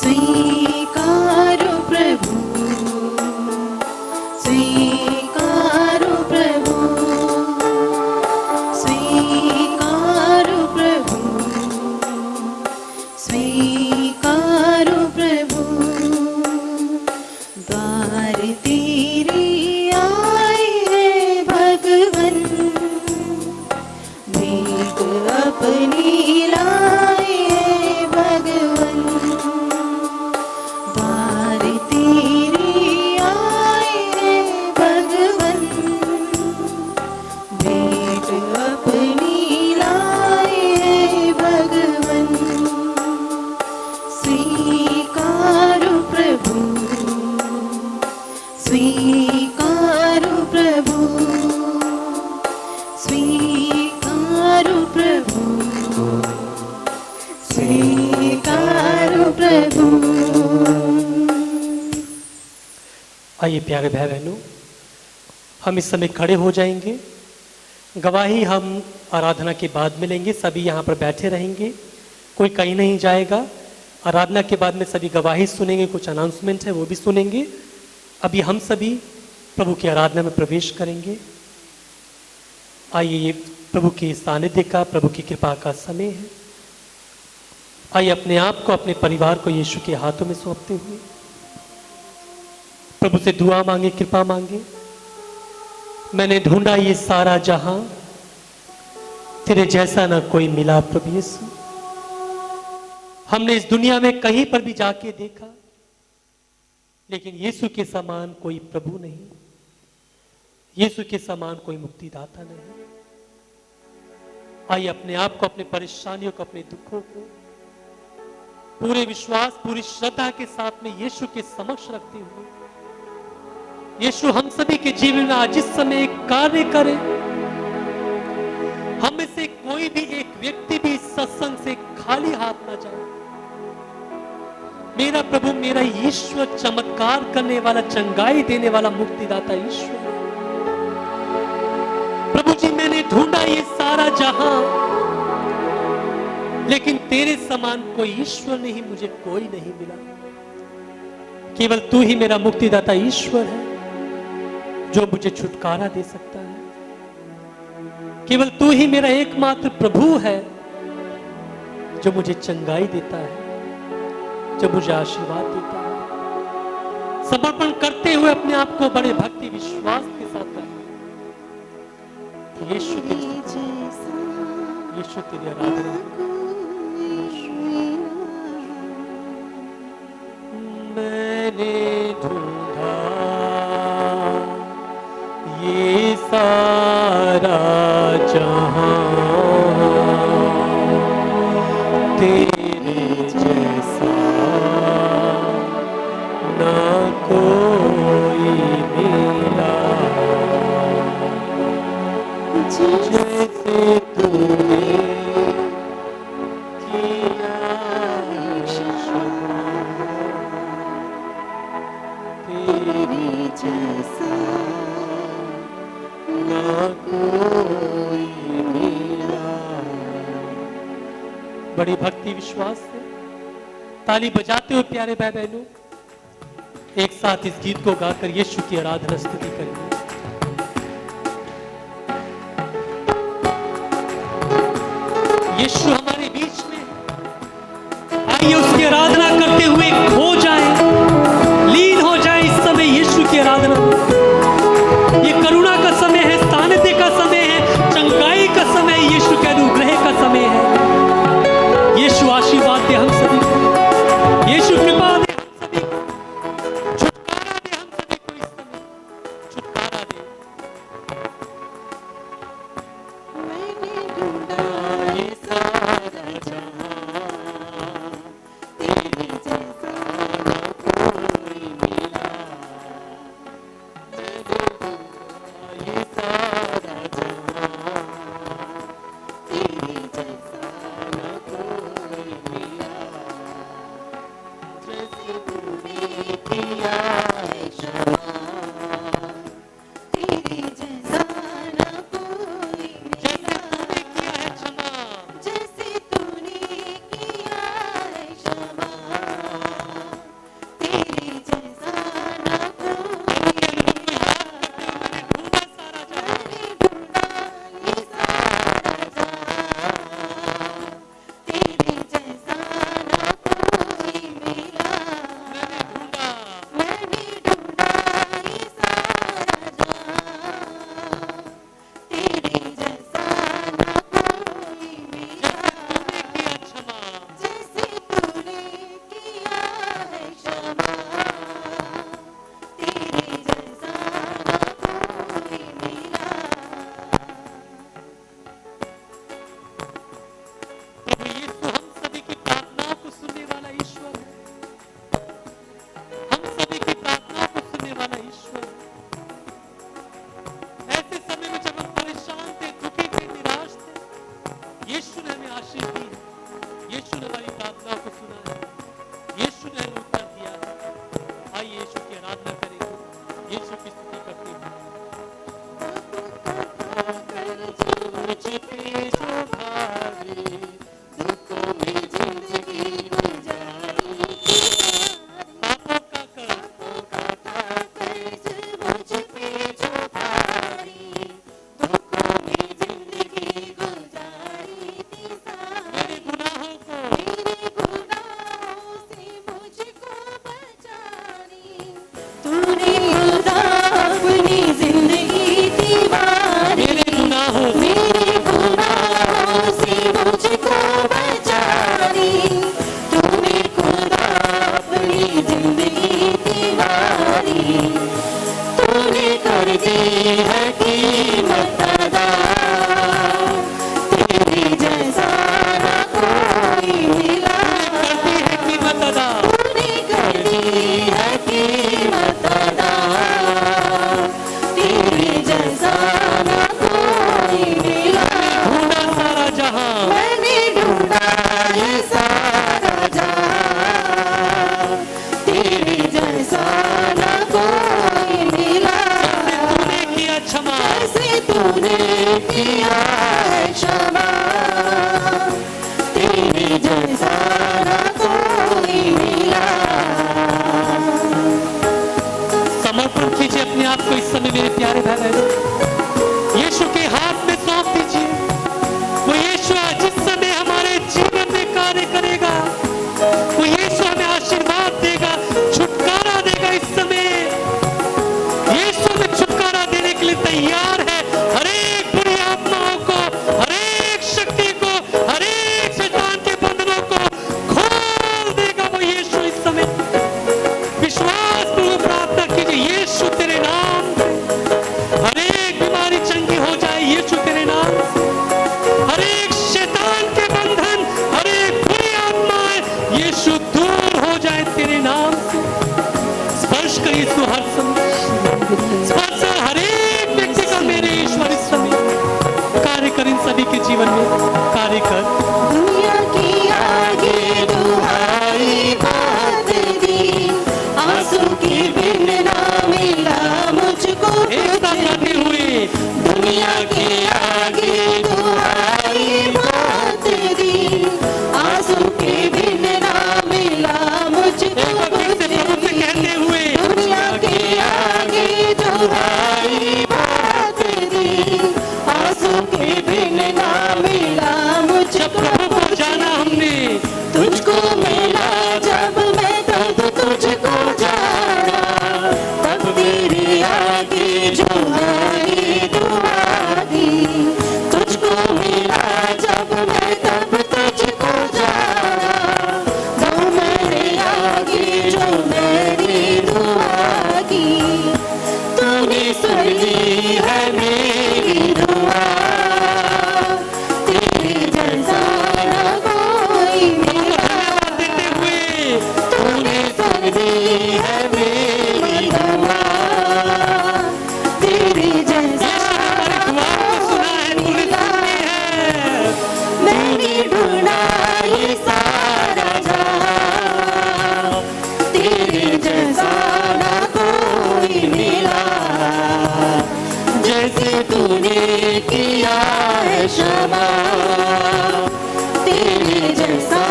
स्वीकारो प्रभु, स्वीकारो प्रभु, स्वीकारो प्रभु, स्वीकारो प्रभु, द्वार तेरे आए हैं भगवन, भेंट अपनी लाए है भगवन, द्वार तेरे आए हैं भगवन, भेंट अपनी लाए है भगवन, स्वीकारो प्रभु, स्वीकारो प्रभु, स्वीकारो प्रभु, स्वीकारो प्रभु। आइए प्यारे भाई बहनों, हम इस समय खड़े हो जाएंगे। गवाही हम आराधना के बाद मिलेंगे, सभी यहाँ पर बैठे रहेंगे, कोई कहीं नहीं जाएगा। आराधना के बाद में सभी गवाही सुनेंगे, कुछ अनाउंसमेंट है वो भी सुनेंगे। अभी हम सभी प्रभु की आराधना में प्रवेश करेंगे। आइए ये प्रभु के सानिध्य का, प्रभु की कृपा का समय है। आइए अपने आप को, अपने परिवार को यीशु के हाथों में सौंपते हुए प्रभु से दुआ मांगे, कृपा मांगे। मैंने ढूंढा ये सारा जहां, तेरे जैसा ना कोई मिला प्रभु यीशु। हमने इस दुनिया में कहीं पर भी जाके देखा, लेकिन यीशु के समान कोई प्रभु नहीं, यीशु के समान कोई मुक्तिदाता नहीं। आइए अपने आप को, अपने परेशानियों को, अपने दुखों को पूरे विश्वास, पूरी श्रद्धा के साथ में यीशु के समक्ष रखते हुए, यीशु हम सभी के जीवन में आज इस समय एक कार्य करे। हम में से कोई भी एक व्यक्ति भी इस सत्संग से खाली हाथ ना जाए। मेरा प्रभु, मेरा ईश्वर चमत्कार करने वाला, चंगाई देने वाला मुक्तिदाता ईश्वर है। प्रभु जी, मैंने ढूंढा ये सारा जहां, लेकिन तेरे समान कोई ईश्वर नहीं, मुझे कोई नहीं मिला। केवल तू ही मेरा मुक्तिदाता ईश्वर है जो मुझे छुटकारा दे सकता है। केवल तू ही मेरा एकमात्र प्रभु है जो मुझे चंगाई देता है, जो मुझे आशीर्वाद देता है। समर्पण करते हुए अपने आप को बड़े भक्ति विश्वास के साथ करें। यीशु तेरी आराधना। मैंने ढूंढा ये सारा जहां, तेरे जैसा ना कोई मिला। जैसे तूने किया तेरे जैसा ना कोई मिला। बड़ी भक्ति विश्वास से ताली बजाते हुए प्यारे भाई बहनों, एक साथ इस गीत को गाकर यीशु की आराधना स्तुति करेंगे। यीशु हमारे बीच में, आइए उसकी आराधना करते हुए खो जाए, लीन हो जाए इस समय यीशु की आराधना में। ये करुणा का समय है, सानिध्य का समय है, चंगाई का समय है, यीशु के अनुग्रह का समय है। यीशु आशीर्वाद दे हम सभी को, यीशु कृपा दे हम सभी को, छुटकारा दे हम सभी को इस समय, छुटकारा दे। मैंने ढूंढा ये सारा जहां, तेरे जैसा ना कोई मिला। मैंने ढूंढा ये सारा जहां, तेरे जैसा ना कोई मिला। जैसे तूने किया है क्षमा, तेरे जैसा ना कोई मिला। जैसे तूने किया है क्षमा, राजा, तेरे जैसा न कोई मिला। तूने किया क्षमा, जैसे तूने किया है क्षमा, तेरे जैसा न कोई मिला। समर्पण कीजिए अपने आप को इस समय मेरे प्यारे भाई बहनों, यीशु के हाथ में सौंप दीजिए। वो यीशु जिस समय हमारे जीवन में कार्य करेगा, वो यीशु हमें आशीर्वाद देगा, छुटकारा देगा। इस समय यीशु हमें छुटकारा देने के लिए तैयार है। हर एक बुरी आत्माओं को, हर एक शक्ति को, हर एक शैतान के बंधनों को खोल देगा वो यीशु इस समय। विश्वास पूर्वक प्रार्थना कीजिए, यीशु तेरे नाम से हर एक बीमारी चंगी हो जाए, यीशु तेरे नाम से हर एक शैतान के बंधन, हर एक बुरी आत्माएं यीशु दूर हो जाए तेरे नाम से। स्पर्श कर यीशु हर समय, स्पर्श कर हर एक व्यक्ति का मेरे ईश्वर इस समय कार्य कर, इन सभी के जीवन में कार्य कर। दुनिया की आगे दुहाई बात दी, आंसू की बिन ना मिला मुझको एक साथ गाते हुए, दुनिया की आगे दुहाई बात दी, आंसू की बिन ना मिला मुझको एक बार फिर से प्रभु से कहते हुए, दुनिया की आगे दुहाई बात दी, आंसू की बिन ना मिला जब मुझको प्रभु को जाना हमने, तुझको मिला जब मैं तब तुझको जाना, तब तेरी आगे जो है दुआ दी। तुझको मिला जब मैं तब तुझको जाना, तब मेरे आगे जो मेरी दुआ की। तूने सुन ली है मेरी दुआ, तेरे जैसा न कोई मिला। देते हुए, तूने सुन ली है मेरी दुआ, तेरे जैसा हमारी दुआ को सुना है, तूने सुनी है। मैंने ढूंढा ये सारा जहां, तेरे जैसा न कोई मिला। जैसे तूने किया है क्षमा, तेरे जैसा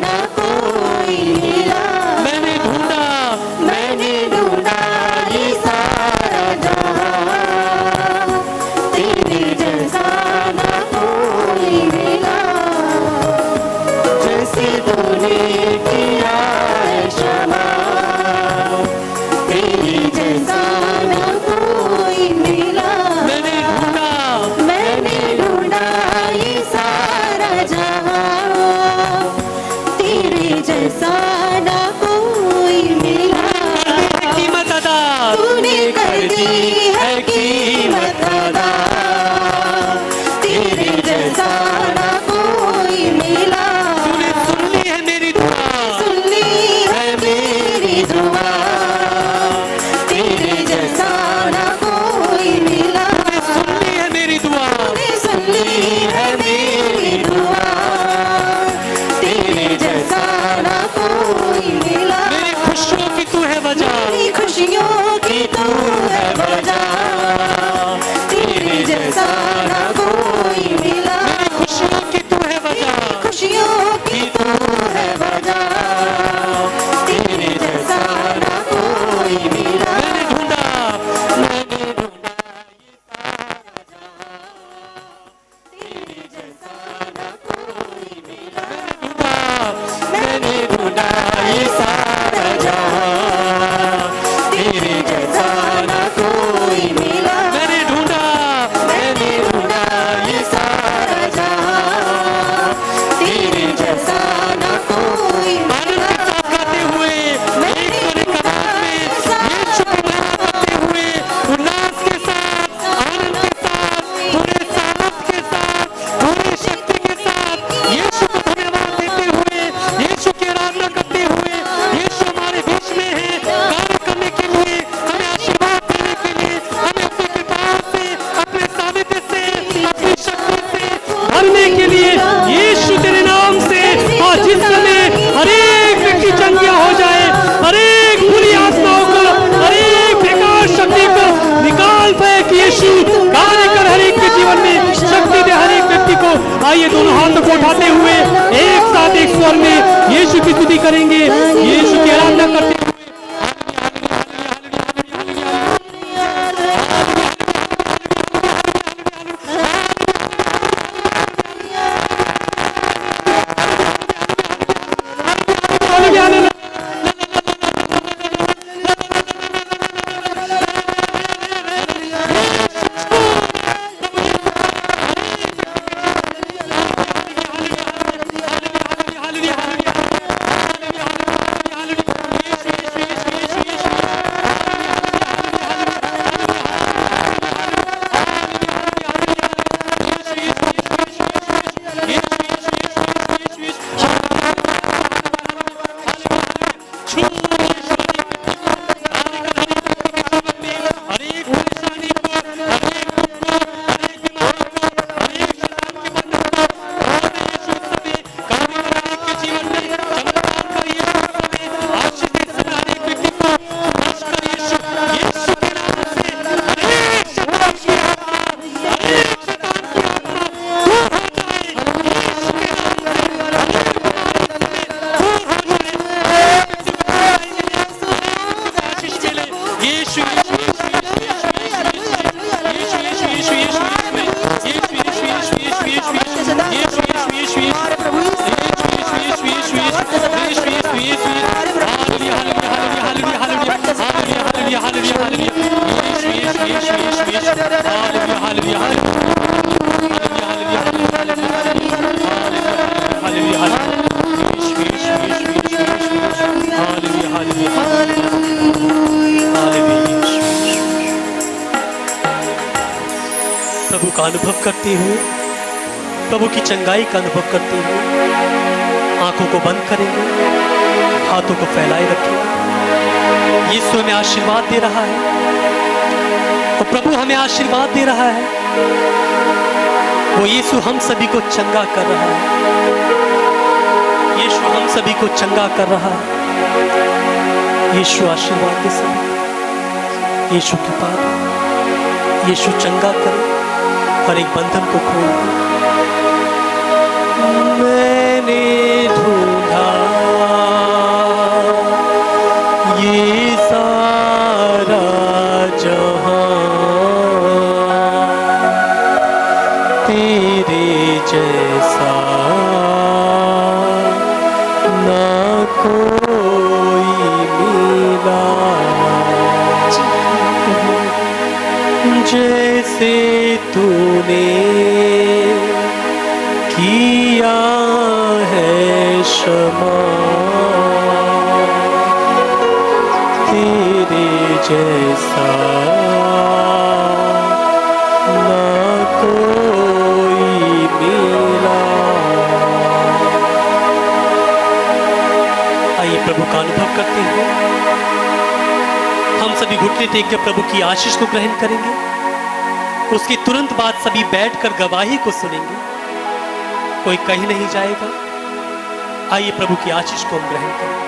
न कोई मिला। मैंने ढूंढा, मैंने ढूंढा ये सारा जहां, तेरे जैसा न कोई मिला। जैसे तूने किया है क्षमा, तेरे जैसा न कोई मिला। मैंने ढूंढा, मैंने ढूंढा ये सारा जहां, तेरे जैसा न कोई मिला। कीमत अदा, तूने कर दी है कीमत अदा, तेरे जैसा न कोई मिला। तूने सुन ली है मेरी दुआ, सुन ली है मेरी दुआ, तेरे जैसा न कोई मिला। सुन ली है मेरी दुआ, तूने सुन ली है मेरी दुआ, तेरे जैसा न कोई मिला। मेरी खुशियों की तू है वजह, मेरी खुशियों की तू है वजह, तेरे जैसा न कोई मिला। मेरी खुशियों की तू है वजह, खुशियों की तू है वजह, तेरे जैसा न कोई मिला। मैंने ढूंढा, मैंने ढूंढा ये सारा जहां, तेरे जैसा न कोई मिला। मैंने ढूंढा ये सारा जहां, तेरे जैसा न कोई मिला। मैंने ढूंढा, मैंने ढूंढा ये सारा जहां, तेरे जैसा न कोई मिला। आनंद के साथ गाते हुए, एक सोने कबाब में यीशु की महिमा करते हुए, उल्लास के साथ, आनंद के साथ, पूरे सामर्थ के साथ, पूरी शक्ति के साथ यीशु को धन्यवाद देते हुए, यीशु की आराधना करते हुए, आइए दोनों हाथों को उठाते हुए एक साथ एक स्वर में यीशु की स्तुति करेंगे, यीशु की आराधना करते हुए। प्रभु का अनुभव करते हुए, प्रभु की चंगाई का अनुभव करते हुए आंखों को बंद करेंगे, हाथों को फैलाए रखेंगे। यीशु हमें आशीर्वाद दे रहा है और प्रभु हमें आशीर्वाद दे रहा है। वो यीशु हम सभी को चंगा कर रहा है। यीशु हम सभी को चंगा कर रहा है। यीशु आशीर्वाद दे सभी, यीशु कृपा दे, यीशु चंगा करे, हर एक बंधन को खोल दे। मैंने ढूंढा ये सारा जहां, तेरे जैसा ना कोई मिला, जैसे तूने किया है क्षमा, तेरे जैसा ना कोई मिला। आइए प्रभु का अनुभव करते हुए हम सभी घुटने टेक कर प्रभु की आशीष को ग्रहण करेंगे। उसके तुरंत बाद सभी बैठकर गवाही को सुनेंगे, कोई कहीं नहीं जाएगा। आइए प्रभु की आशीष को हम ग्रहण करें।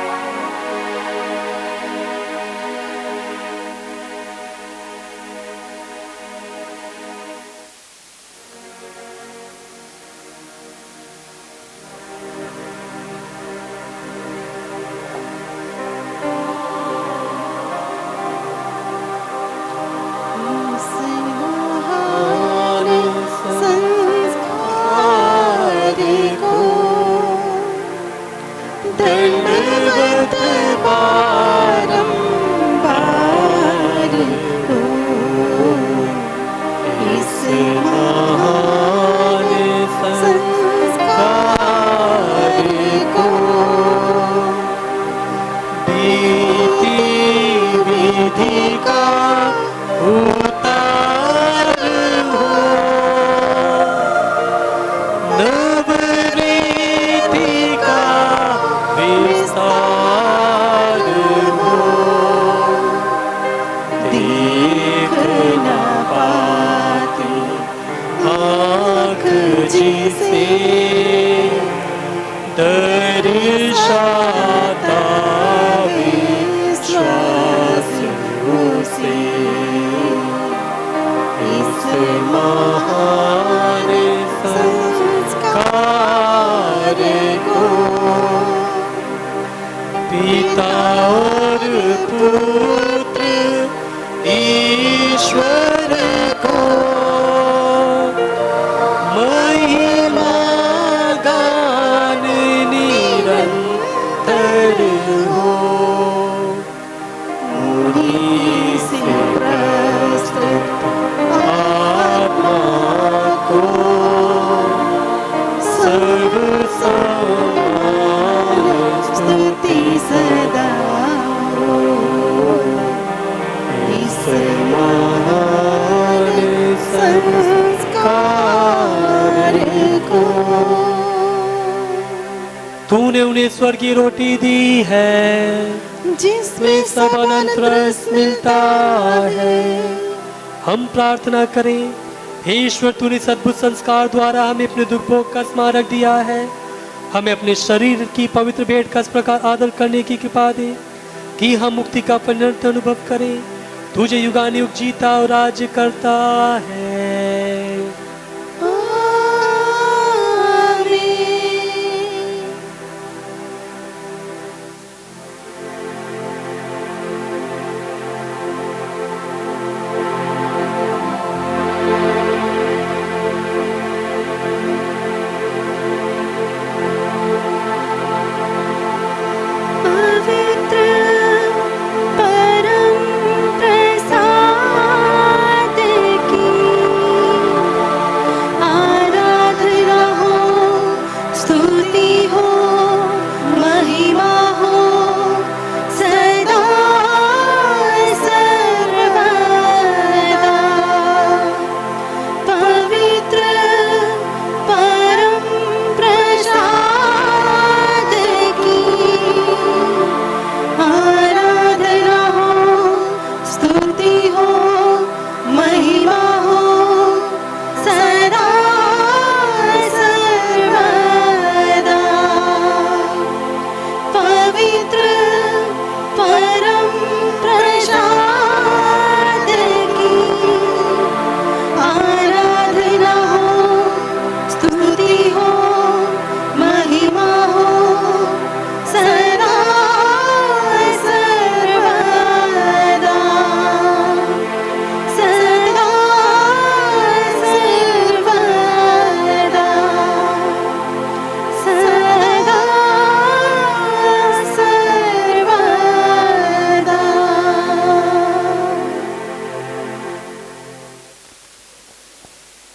पिता और पुत्र ईश्वर को महिमा गान निरंतर हो। मुझी से प्रस्तुत आत्मा को सर्व स्तुति सदा हो इस महान संस्कार को। तूने उन्हें स्वर्गीय रोटी दी है जिसमें सब अनंत रस मिलता है। हम प्रार्थना करें, हे ईश्वर, तूने इस अद्भुत संस्कार द्वारा हमें अपने दुख भोग का स्मारक दिया है। हमें अपने शरीर की पवित्र भेंट का इस प्रकार आदर करने की कृपा दे कि हम मुक्ति का परिणत अनुभव करें। तुझे युगानुयुग जीता और राज्य करता है।